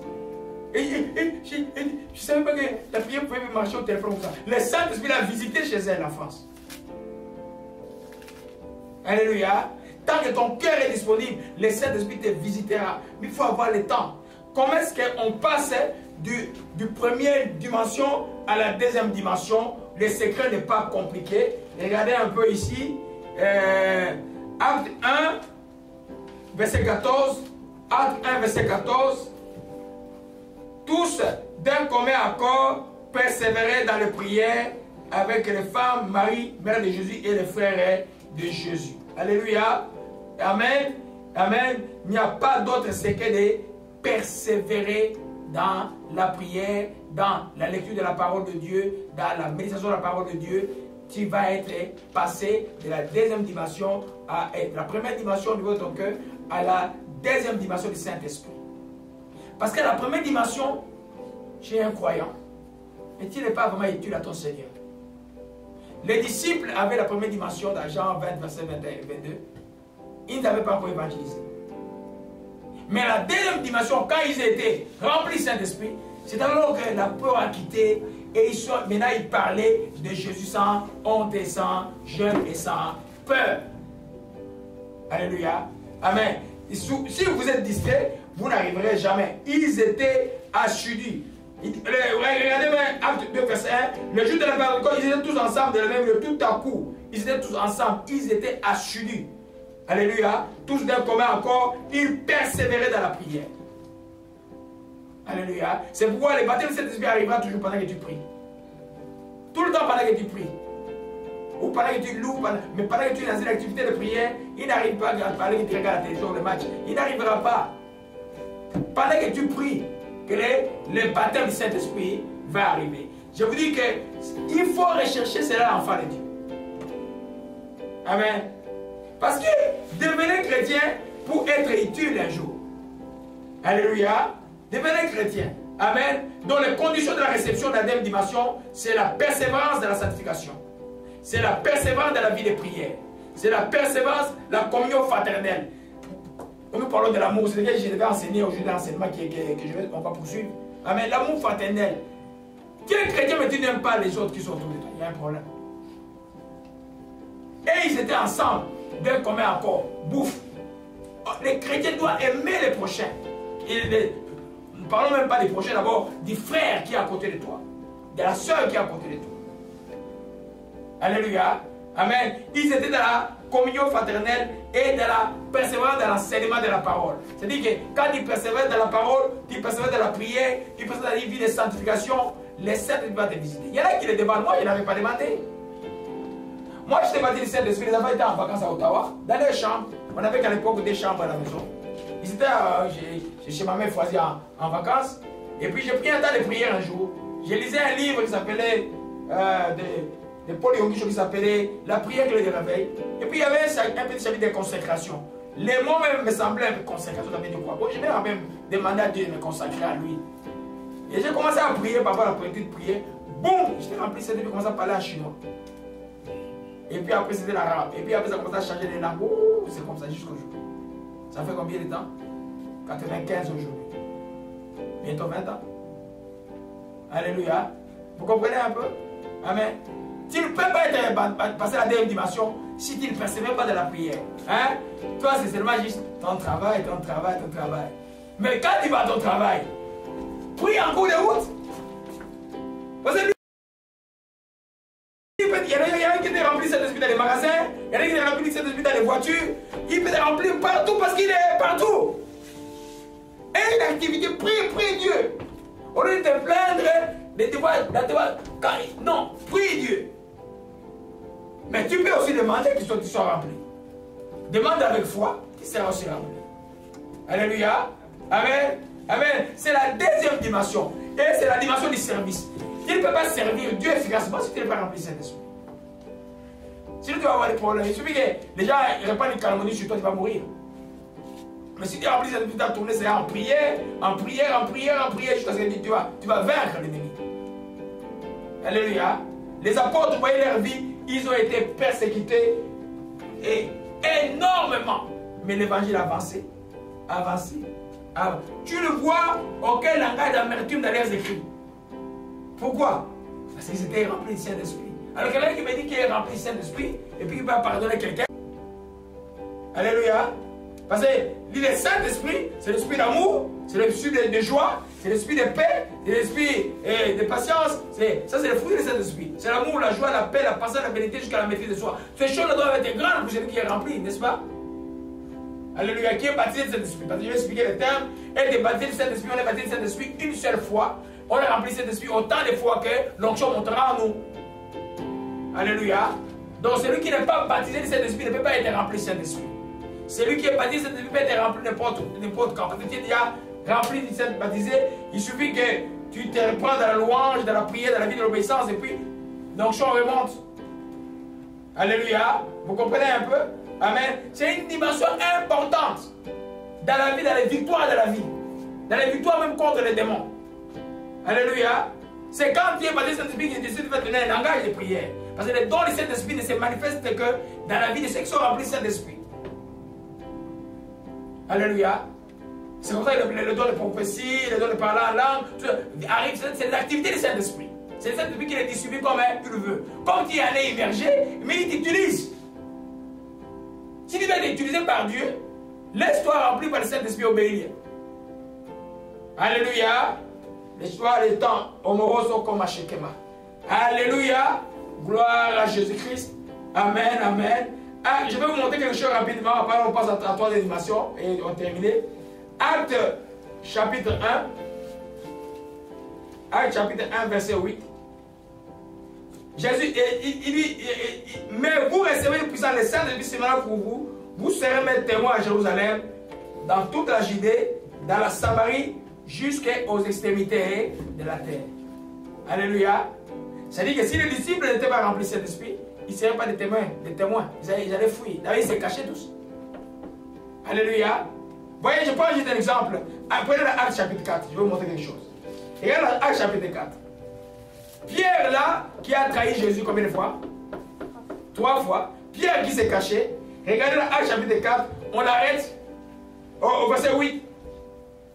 Je ne savais pas que la prière pouvait marcher au téléphone comme ça. Le Saint-Esprit l'a visité chez elle en France. Alléluia. Tant que ton cœur est disponible, le Saint-Esprit te visitera. Mais il faut avoir le temps. Comment est-ce qu'on passe du première dimension à la deuxième dimension? Le secret n'est pas compliqué. Regardez un peu ici. Acte 1. Verset 14, Acte 1, verset 14. Tous, d'un commun accord, persévéraient dans les prières avec les femmes, Marie, mère de Jésus, et les frères de Jésus. Alléluia. Amen. Amen. Il n'y a pas d'autre secret de persévérer dans la prière, dans la lecture de la parole de Dieu, dans la méditation de la parole de Dieu, tu vas être passé de la deuxième dimension à la première dimension au niveau de ton cœur à la deuxième dimension du Saint-Esprit. Parce que la première dimension, tu es un croyant, mais tu n'es pas vraiment utile à ton Seigneur. Les disciples avaient la première dimension dans Jean 20, verset 21 et 22. Ils n'avaient pas encore évangélisé. Mais la deuxième dimension, quand ils étaient remplis du Saint-Esprit, c'est alors que la peur a quitté et maintenant ils parlaient de Jésus sans honte et sans jeûne et sans peur. Alléluia. Amen. Si vous êtes distrait, vous n'arriverez jamais. Ils étaient assidus. Regardez bien, Acte 2, verset 1. Le jour de la Pentecôte, ils étaient tous ensemble de la même lieu, tout à coup. Ils étaient tous ensemble. Ils étaient assidus. Alléluia. Tous d'un commun accord, ils persévéraient dans la prière. Alléluia. C'est pourquoi le baptême de Saint-Esprit arrivera toujours pendant que tu pries. Tout le temps pendant que tu pries. Ou pendant que tu loues, mais pendant que tu es dans une activité de prière, il n'arrive pas à parler que tu regardes la télévision, le match. Il n'arrivera pas. Pendant que tu pries, que le baptême du Saint-Esprit va arriver. Je vous dis qu'il faut rechercher cela l'enfant de Dieu. Amen. Parce que devenez chrétien pour être utile un jour. Alléluia. Devenez chrétien. Amen. Donc les conditions de la réception de la deuxième dimension, c'est la persévérance de la sanctification. C'est la persévérance de la vie de prière. C'est la persévérance, la communion fraternelle. Nous parlons de l'amour, c'est ce que je vais enseigner aujourd'hui dans l'enseignement qu'on va poursuivre. Amen. L'amour fraternel. Quel chrétien mais tu n'aimes pas les autres qui sont autour de toi? Il y a un problème. Et ils étaient ensemble, d'un commun accord. Bouffe. Les chrétiens doivent aimer les prochains. Nous ne parlons même pas des prochains, d'abord du frère qui est à côté de toi, de la soeur qui est à côté de toi. Alléluia. Amen. Ils étaient dans la communion fraternelle et dans la persévérance dans l'enseignement de la parole. C'est-à-dire que quand ils persévèrent dans la parole, ils persévèrent dans la prière, ils persévèrent dans une vie de sanctification, les saints vont te visiter. Il y en a qui les demandent, moi je n'avais pas demandé. Moi je t'ai baptisé du Saint-Esprit, les enfants étaient en vacances à Ottawa, dans les chambres. On avait qu'à l'époque des chambres à la maison. Ils étaient chez ma mère Foisy en vacances. Et puis j'ai pris un temps de prière un jour. Je lisais un livre qui s'appelait de Paul Yonggi qui s'appelait La prière de réveil. Et puis il y avait un petit chapitre de consécration. Les mots même me semblaient un peu consécration, ça veut dire quoi? Bon, je vais même demander à Dieu de me consacrer à lui. Et j'ai commencé à prier, par rapport à la petite prière. Boum! J'étais rempli, j'ai commencé à parler en chinois. Et puis après c'était l'arabe. Et puis après ça a commencé à changer les langues. C'est comme ça jusqu'au jour. Ça fait combien de temps? 95 aujourd'hui. Bientôt 20 ans. Alléluia. Vous comprenez un peu? Amen. Tu ne peux pas passer à la deuxième dimension si tu ne persévères pas de la prière. Hein? Toi, c'est seulement juste ton travail. Mais quand tu vas à ton travail, prie en cours de route. Parce que il y en a qui te remplissent cet esprit dans les magasins, il y en a qui te remplissent cet esprit dans les voitures, il peut te remplir partout parce qu'il est partout. Et une activité, prie Dieu. Au lieu de te plaindre, non, prie Dieu. Mais tu peux aussi demander qu'ils soient remplis. Demande avec foi, qui sera aussi rempli. Alléluia. Amen. Amen. C'est la deuxième dimension. Et c'est la dimension du service. Tu ne peux pas servir Dieu efficacement si tu n'es pas rempli de Saint-Esprit. Sinon tu vas avoir des problèmes. Il suffit que les gens répandent une calomnie sur toi, tu vas mourir. Mais si tu es rempli de Saint-Esprit, ta tournée c'est en prière, jusqu'à ce que tu vas vaincre l'ennemi. Alléluia. Les apôtres, vous voyez leur vie, ils ont été persécutés et énormément. Mais l'évangile a avancé. Tu le vois, aucun langage d'amertume dans leurs écrits. Pourquoi? Parce qu'ils étaient remplis du Saint-Esprit. Alors quelqu'un qui me dit qu'il est rempli du Saint-Esprit et puis qu'il va pardonner quelqu'un. Alléluia. Parce que le Saint-Esprit, c'est l'esprit d'amour, c'est l'esprit de joie, c'est l'esprit de paix, c'est l'esprit de patience. Ça, c'est le fruit du Saint-Esprit. C'est l'amour, la joie, la paix, la patience, la vérité jusqu'à la maîtrise de soi. Ces choses doivent être grandes pour celui qui est rempli, n'est-ce pas? Alléluia. Qui est baptisé du Saint-Esprit? Parce que je vais expliquer le terme. Et de baptisé du Saint-Esprit, on est baptisé du Saint-Esprit une seule fois. On est rempli du Saint-Esprit autant de fois que l'onction montera en nous. Alléluia. Donc celui qui n'est pas baptisé du Saint-Esprit ne peut pas être rempli du Saint-Esprit. Celui qui est baptisé du Saint-Esprit peut être rempli n'importe quand. Parce que tu es déjà rempli du Saint-Baptisé, il suffit que tu te reprends dans la louange, dans la prière, dans la vie de l'obéissance, et puis Donc, on remonte. Alléluia. Vous comprenez un peu? Amen. C'est une dimension importante dans la vie, dans les victoires de la vie. Dans les victoires même contre les démons. Alléluia. C'est quand tu es baptisé du Saint-Esprit qui décide de faire un langage de prière. Parce que les dons du Saint-Esprit ne se manifestent que dans la vie de ceux qui sont remplis du Saint-Esprit. Alléluia. C'est comme ça que le don de prophétie, le don de parler en langue, arrive, c'est l'activité du Saint-Esprit. C'est le Saint-Esprit qui les distribue comme il veut. Comme tu en es immergé, mais il t'utilise. Si tu dois être utilisé par Dieu, laisse-toi remplir par le Saint-Esprit, obéir. Alléluia. L'histoire des temps, Omoroso comme Shekema. Alléluia. Gloire à Jésus-Christ. Amen, amen. Ah, je vais vous montrer quelque chose rapidement. Après, on passe à la troisième dimension et on termine. Acte chapitre 1. Acte chapitre 1, verset 8. Jésus, il dit, mais vous recevez le puissant le Saint-Esprit sera pour vous. Vous serez mes témoins à Jérusalem, dans toute la Judée, dans la Samarie, jusqu'aux extrémités de la terre. Alléluia. C'est-à-dire que si les disciples n'étaient pas remplis de cet esprit, ils ne seraient pas des témoins. Ils allaient fuir. D'ailleurs, ils se cachaient tous. Alléluia. Voyez, je prends juste un exemple. Après l'acte chapitre 4, je vais vous montrer quelque chose. Regarde l'acte chapitre 4. Pierre là, qui a trahi Jésus combien de fois? 3 fois. Pierre qui s'est caché. Regardez l'acte chapitre 4, on l'arrête au verset 8.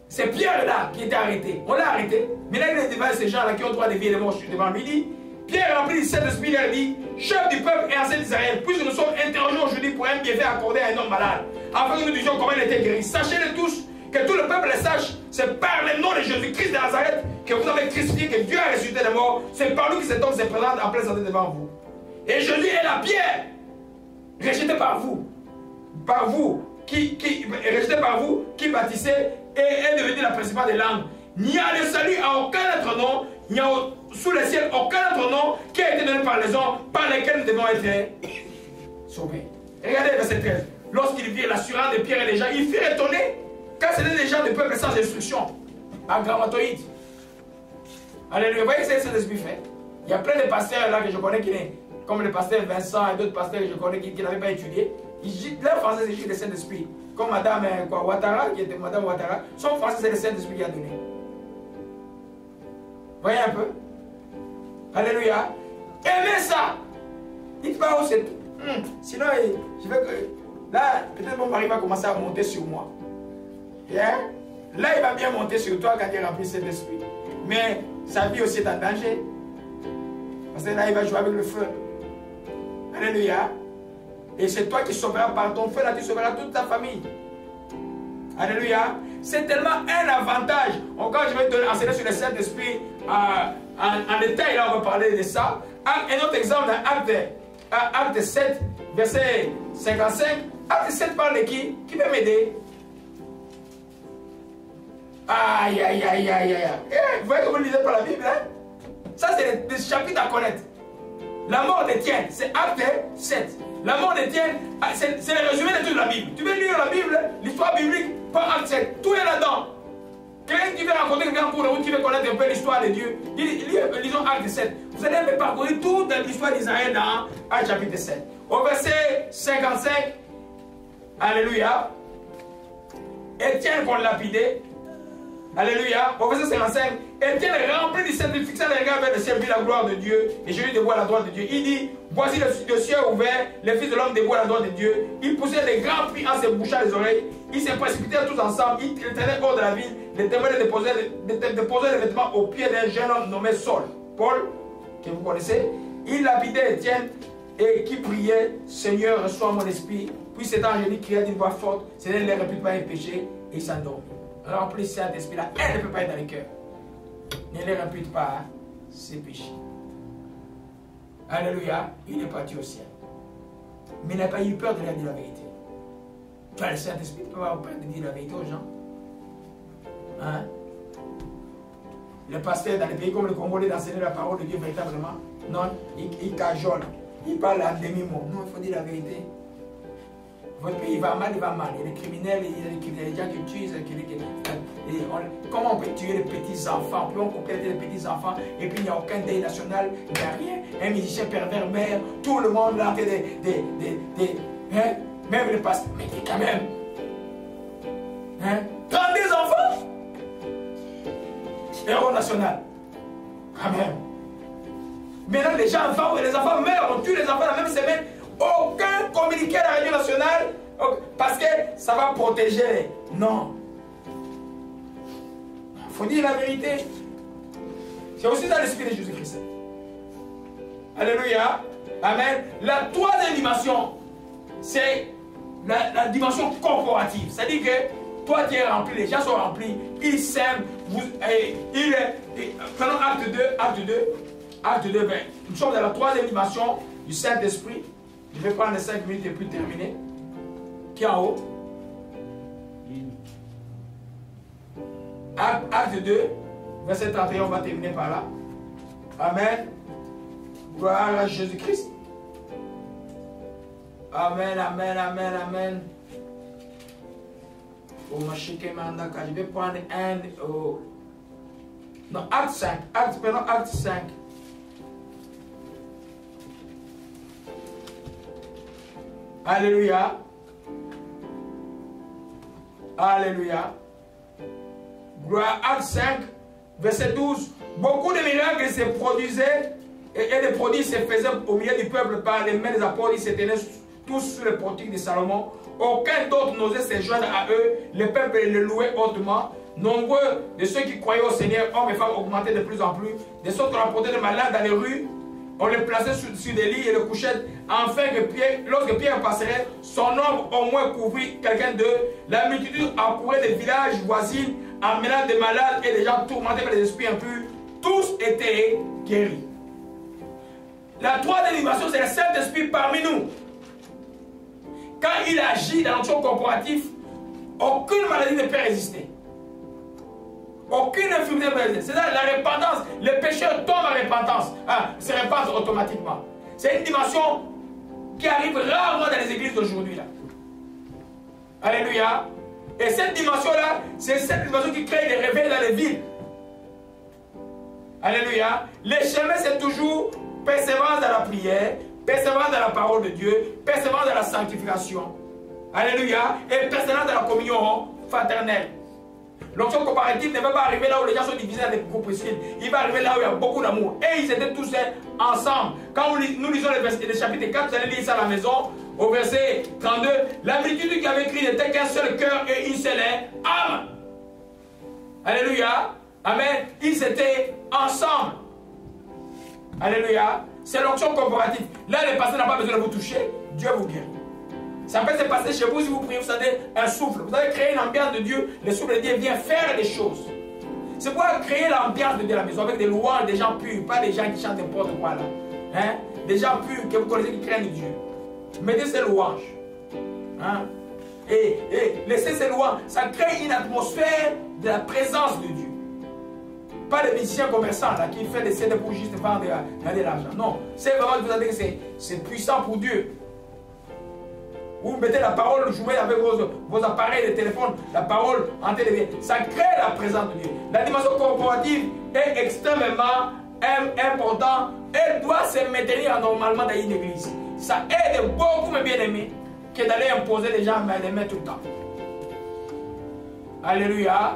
C'est Pierre là qui était arrêté. On l'a arrêté. Maintenant, il est devant ces gens-là qui ont droit de vie et de mort devant lui. Il dit, Pierre rempli du Saint-Esprit, il a dit, chef du peuple et ancien d'Israël, puisque nous sommes interrogés aujourd'hui pour un bienfait accordé à un homme malade, afin que nous disions comment il était guéri. Sachez-le tous, que tout le peuple le sache, c'est par le nom de Jésus-Christ de Nazareth que vous avez crucifié, que Dieu a ressuscité des morts. C'est par lui que cet homme se présente en pleine santé devant vous. Et Jésus est la pierre rejetée par vous, rejetée par vous, qui bâtissez et est devenue la principale des langues. Il n'y a le salut à aucun autre nom, il n'y a sous le ciel aucun autre nom qui a été donné par les hommes par lesquels nous devons être sauvés. Regardez le verset 13. Lorsqu'il vit l'assurance de Pierre et des gens, il fut étonné quand c'était des gens du peuple sans instruction, en grammatoïde. Alléluia. Vous voyez ce que cet esprit fait? Il y a plein de pasteurs là que je connais qui n'est, comme le pasteur Vincent et d'autres pasteurs que je connais qui n'avaient pas étudié. Leur français c'est juste le Saint-Esprit. Comme Madame Ouattara, qui était Madame Ouattara, son français c'est le Saint-Esprit qui a donné. Voyez un peu? Alléluia. Aimez ça. Dites pas où c'est tout. Sinon, je vais que. Là, peut-être mon mari va commencer à monter sur moi. Yeah? Là, il va bien monter sur toi quand il est rempli cet esprit. Mais sa vie aussi est en danger. Parce que là, il va jouer avec le feu. Alléluia. Et c'est toi qui sauveras par ton feu, là, tu sauveras toute ta famille. Alléluia. C'est tellement un avantage. Quand je vais te enseigner sur le Saint-Esprit en détail, là, on va parler de ça. Un autre exemple dans Acte 7, verset 55. Acte 7 parle de qui? Qui peut m'aider? Aïe, aïe, aïe, aïe, aïe. Vous voyez que vous ne lisez pas la Bible, hein? Ça, c'est des chapitres à connaître. La mort d'Étienne, c'est Acte 7. La mort d'Étienne, c'est le résumé de toute la Bible. Tu veux lire la Bible, l'histoire biblique, par Acte 7. Tout est là-dedans. Quelqu'un qui veut rencontrer quelqu'un en cours de route, qui veut connaître un peu l'histoire de Dieu, lisons Acte 7. Vous allez me parcourir toute l'histoire d'Israël dans Acte chapitre 7. Au verset 55, Alléluia. Étienne qu'on lapidé. Alléluia. Au verset 55, Étienne rempli du Saint-Esprit, fixant les regards vers le ciel, vit la gloire de Dieu, et Jésus dévoile la droite de Dieu. Il dit, voici le ciel ouvert, les fils de l'homme dévoilent la droite de Dieu. Il poussait des grands cris en se bouchant les oreilles. Ils se précipitèrent tous ensemble. Ils traînaient hors de la ville. Les témoins déposaient les vêtements aux pieds d'un jeune homme nommé Saul. Paul, que vous connaissez. Il lapidait Étienne et qui priait, Seigneur, reçois mon esprit. Puis cet angélique cria d'une voix forte, Seigneur, ne les répute pas un péché, et il s'endormit. Rempli cet esprit-là, elle ne peut pas être dans le cœur. Ne les répute pas ses péchés. Alléluia, il est parti au ciel. Mais il n'a pas eu peur de leur dire la vérité. Tu as le Saint-Esprit, tu ne peux pas avoir peur de dire la vérité aux gens. Hein? Le pasteur dans les pays comme le Congo, d'enseigner la parole de Dieu véritablement. Non, il cajole. Il parle à demi-mot. Non, il faut dire la vérité. votre pays va mal, il va mal. Il y a des criminels, il y a des gens qui tuent, comment on peut tuer les petits-enfants? On peut compléter les petits-enfants et puis il n'y a aucun deuil national, il n'y a rien. Un musicien pervers mère, tout le monde là, même les pasteurs, mais quand même. 32 enfants, héros national, quand même. Maintenant, les gens vont, les enfants meurent, on tue les enfants la même semaine. Aucun communiqué à la radio nationale, parce que ça va protéger. Non. Il faut dire la vérité. C'est aussi dans l'esprit de Jésus-Christ. Alléluia. Amen. La troisième dimension, c'est la dimension corporative. C'est-à-dire que toi tu es rempli, les gens sont remplis, ils s'aiment. Prenons acte 2, 20. Nous sommes dans la troisième dimension du Saint-Esprit. Je vais prendre les 5 minutes et puis terminer. Qui est en haut? Acte 2, verset 31, on va terminer par là. Amen. Gloire à Jésus-Christ. Amen, amen, amen, amen. Je vais prendre un. Non, acte 5. Prenons acte 5. Alléluia. Alléluia. Gloire, acte 5, verset 12. Beaucoup de miracles se produisaient et les prodiges se faisaient au milieu du peuple par les mains des apôtres. Ils se tenaient tous sur le portique de Salomon. Aucun d'autre n'osait se joindre à eux. Le peuple les louait hautement. Nombreux de ceux qui croyaient au Seigneur, hommes et femmes, augmentaient de plus en plus. De sorte qu'on apportait des malades dans les rues. On les plaçait sur des lits et les couchait. Enfin, lorsque Pierre passerait, son ombre au moins couvrit quelqu'un d'eux. La multitude accourait des villages voisins, emmenant des malades et des gens tourmentés par les esprits impurs. Tous étaient guéris. La troisième dimension, c'est le Saint-Esprit parmi nous. Quand il agit dans notre corporatif, aucune maladie ne peut résister. Aucune infirmité ne peut résister. C'est-à-dire la repentance. Les pécheurs tombent en repentance. Se repentent automatiquement. C'est une dimension qui arrive rarement dans les églises d'aujourd'hui. Alléluia. Et cette dimension-là, c'est cette dimension qui crée des réveils dans les villes. Alléluia. Les chemins, c'est toujours persévérance dans la prière, persévérance dans la parole de Dieu, persévérance dans la sanctification. Alléluia. Et persévérance dans la communion fraternelle. L'onction comparative ne va pas arriver là où les gens sont divisés dans des groupes précis. Il va arriver là où il y a beaucoup d'amour. Et ils étaient tous ensemble. Quand nous lisons le chapitre 4, vous allez lire ça à la maison, au verset 32, la multitude qui avait écrit n'était qu'un seul cœur et une seule âme. Alléluia. Amen. Ils étaient ensemble. Alléluia. C'est l'onction corporative. Là, le pasteur n'a pas besoin de vous toucher. Dieu vous guérit. Ça peut se passer chez vous si vous priez, vous savez, un souffle. Vous avez créé une ambiance de Dieu. Le souffle de Dieu vient faire des choses. C'est pour créer l'ambiance de Dieu à la maison avec des louanges, des gens purs, pas des gens qui chantent n'importe quoi là. Hein? Des gens purs que vous connaissez qui craignent Dieu. Mettez ces louanges. Hein? Et laissez ces louanges. Ça crée une atmosphère de la présence de Dieu. Pas les musiciens commerçants là, qui font des CD pour juste vendre de l'argent. Non. C'est vraiment que vous avez que c'est puissant pour Dieu. Vous mettez la parole, jouez avec vos appareils de téléphone, la parole en télévision. Ça crée la présence de Dieu. La dimension corporative est extrêmement importante. Elle doit se maintenir normalement dans une église. Ça aide beaucoup mes bien-aimés que d'aller imposer les gens les mains tout le temps. Alléluia.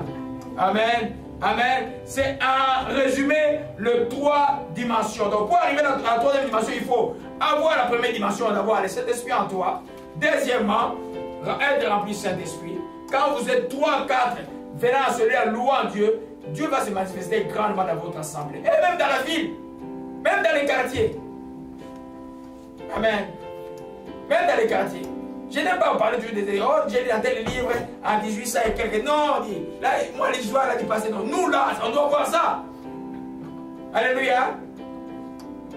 Amen. Amen. C'est en résumé le 3 dimensions. Donc pour arriver à la troisième dimension, il faut avoir la première dimension, d'avoir le Saint-Esprit en toi. Deuxièmement, être rempli du Saint-Esprit. Quand vous êtes 3, 4 venant à se lever, louant Dieu, Dieu va se manifester grandement dans votre assemblée. Et même dans la ville, même dans les quartiers. Amen. Même dans les quartiers. Je n'aime pas vous parler du détail. Oh, j'ai lu dans tel livre en 1800 et quelques. Non, là, moi l'histoire là du passé, non. Nous là, on doit voir ça. Alléluia.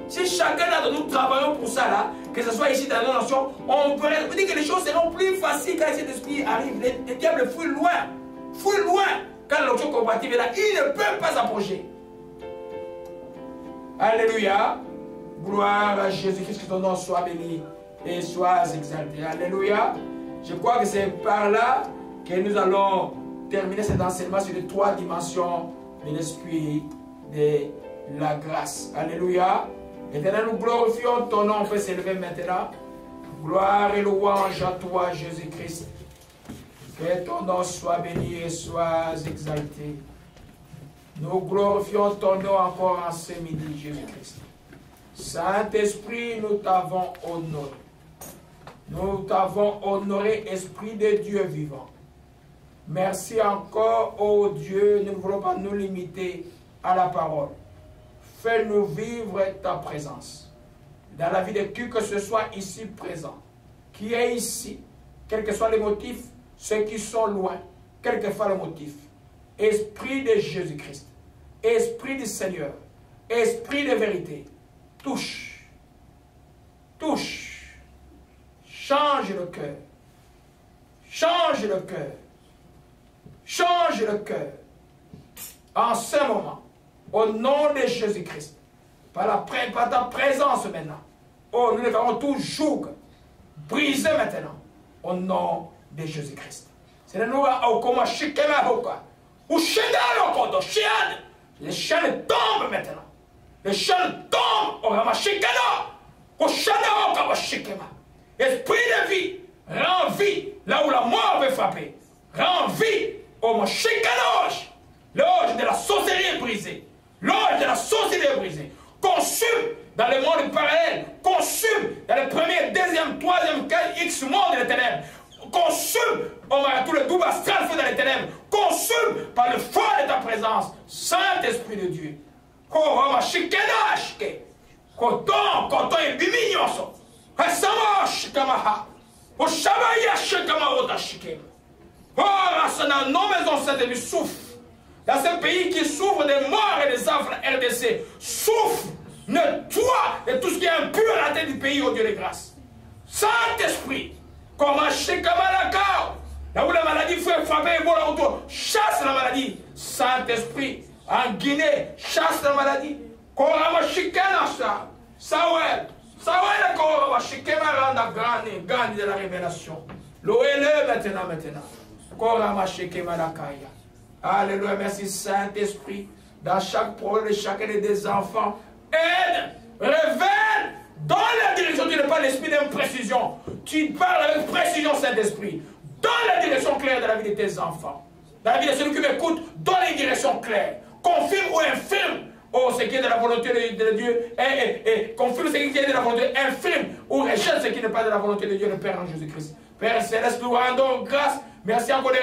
Si chacun d'entre nous travaillons pour ça là, que ce soit ici dans nos nations, on peut dire que les choses seront plus faciles quand cet esprit arrive. Les diables fuient loin. Fuient loin. Quand l'onction comparative est là, il ne peut pas s'approcher. Alléluia. Gloire à Jésus-Christ, que ton nom soit béni et soit exalté. Alléluia. Je crois que c'est par là que nous allons terminer cet enseignement sur les 3 dimensions de l'esprit de la grâce. Alléluia. Éternel, nous glorifions ton nom. On peut s'élever maintenant. Gloire et louange à toi, Jésus-Christ. Que ton nom soit béni et soit exalté. Nous glorifions ton nom encore en ce midi, Jésus-Christ. Saint-Esprit, nous t'avons honoré. Nous t'avons honoré, Esprit de Dieu vivant. Merci encore, ô Dieu. Nous ne voulons pas nous limiter à la parole. Fais-nous vivre ta présence. Dans la vie de qui que ce soit ici présent, qui est ici, quels que soient les motifs, ceux qui sont loin, quel que soit le motif. Esprit de Jésus-Christ, Esprit du Seigneur, Esprit de vérité, touche, touche, change le cœur, change le cœur, change le cœur. En ce moment, au nom de Jésus-Christ, par ta présence maintenant, oh, nous les avons toujours brisé maintenant, au nom de Jésus-Christ. C'est le nouveau au comment chikema hoka. Ou chédalo kodo chiad. Les chaînes tombent maintenant. Les chaînes tombent au ramachikana. Au chana hoka wa shikema. Esprit de vie, rend vie là où la mort veut frapper. Rend vie au machikanoche. L'âge de la sorcellerie est brisé. L'âge de la sorcellerie est brisé. Consume dans le monde parallèle. Consume dans le premier, deuxième, troisième, X monde des ténèbres. Consume, oh my, tout le double astral fait dans les ténèbres. Consume par le feu de ta présence, Saint-Esprit de Dieu. Oh, ma chikenashke. Coton et bimignoso. Hasama shikamaha. Oh, shabaya shikamaota shikem. Oh, dans nos maisons, Saint-Esprit souffre. Dans ce pays qui souffre des morts et des enfants, RDC, souffre, nettoie de tout ce qui est impur à la tête du pays, au Dieu de grâce. Saint-Esprit, comment Shekamalakao, là où la maladie fait frapper Ebola autour, chasse la maladie. Saint-Esprit, en Guinée, chasse la maladie. Korama Shikana, Sawel, Korama Shikana, randa grande de la révélation. Louez-le maintenant. Korama Shikemalakaya. Alléluia, merci Saint-Esprit, dans chaque problème de chacun des enfants. Aide, révèle, dans la direction, tu n'es pas l'esprit d'imprécision. Tu parles avec précision, Saint-Esprit. Dans la direction claire de la vie de tes enfants. Dans la vie de celui qui m'écoute, dans les directions claires. Confirme ou infirme, oh, ce qui est de la volonté de Dieu. Et confirme ce qui est de la volonté, infirme ou rejette ce qui n'est pas de la volonté de Dieu, le Père en Jésus-Christ. Père Céleste, nous rendons grâce. Merci encore de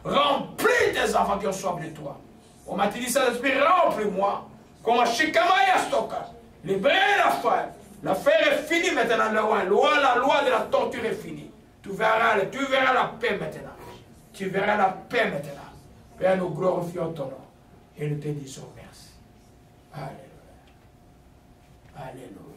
remplis tes enfants qui ont soif de toi. On m'a dit ça, l'esprit, remplis-moi. Comme à Shikamaya Stoka. Libère la foi. L'affaire est finie maintenant. La loi de la torture est finie. Tu verras la paix maintenant. Tu verras la paix maintenant. Père, nous glorifions ton nom. Et nous te disons merci. Alléluia. Alléluia.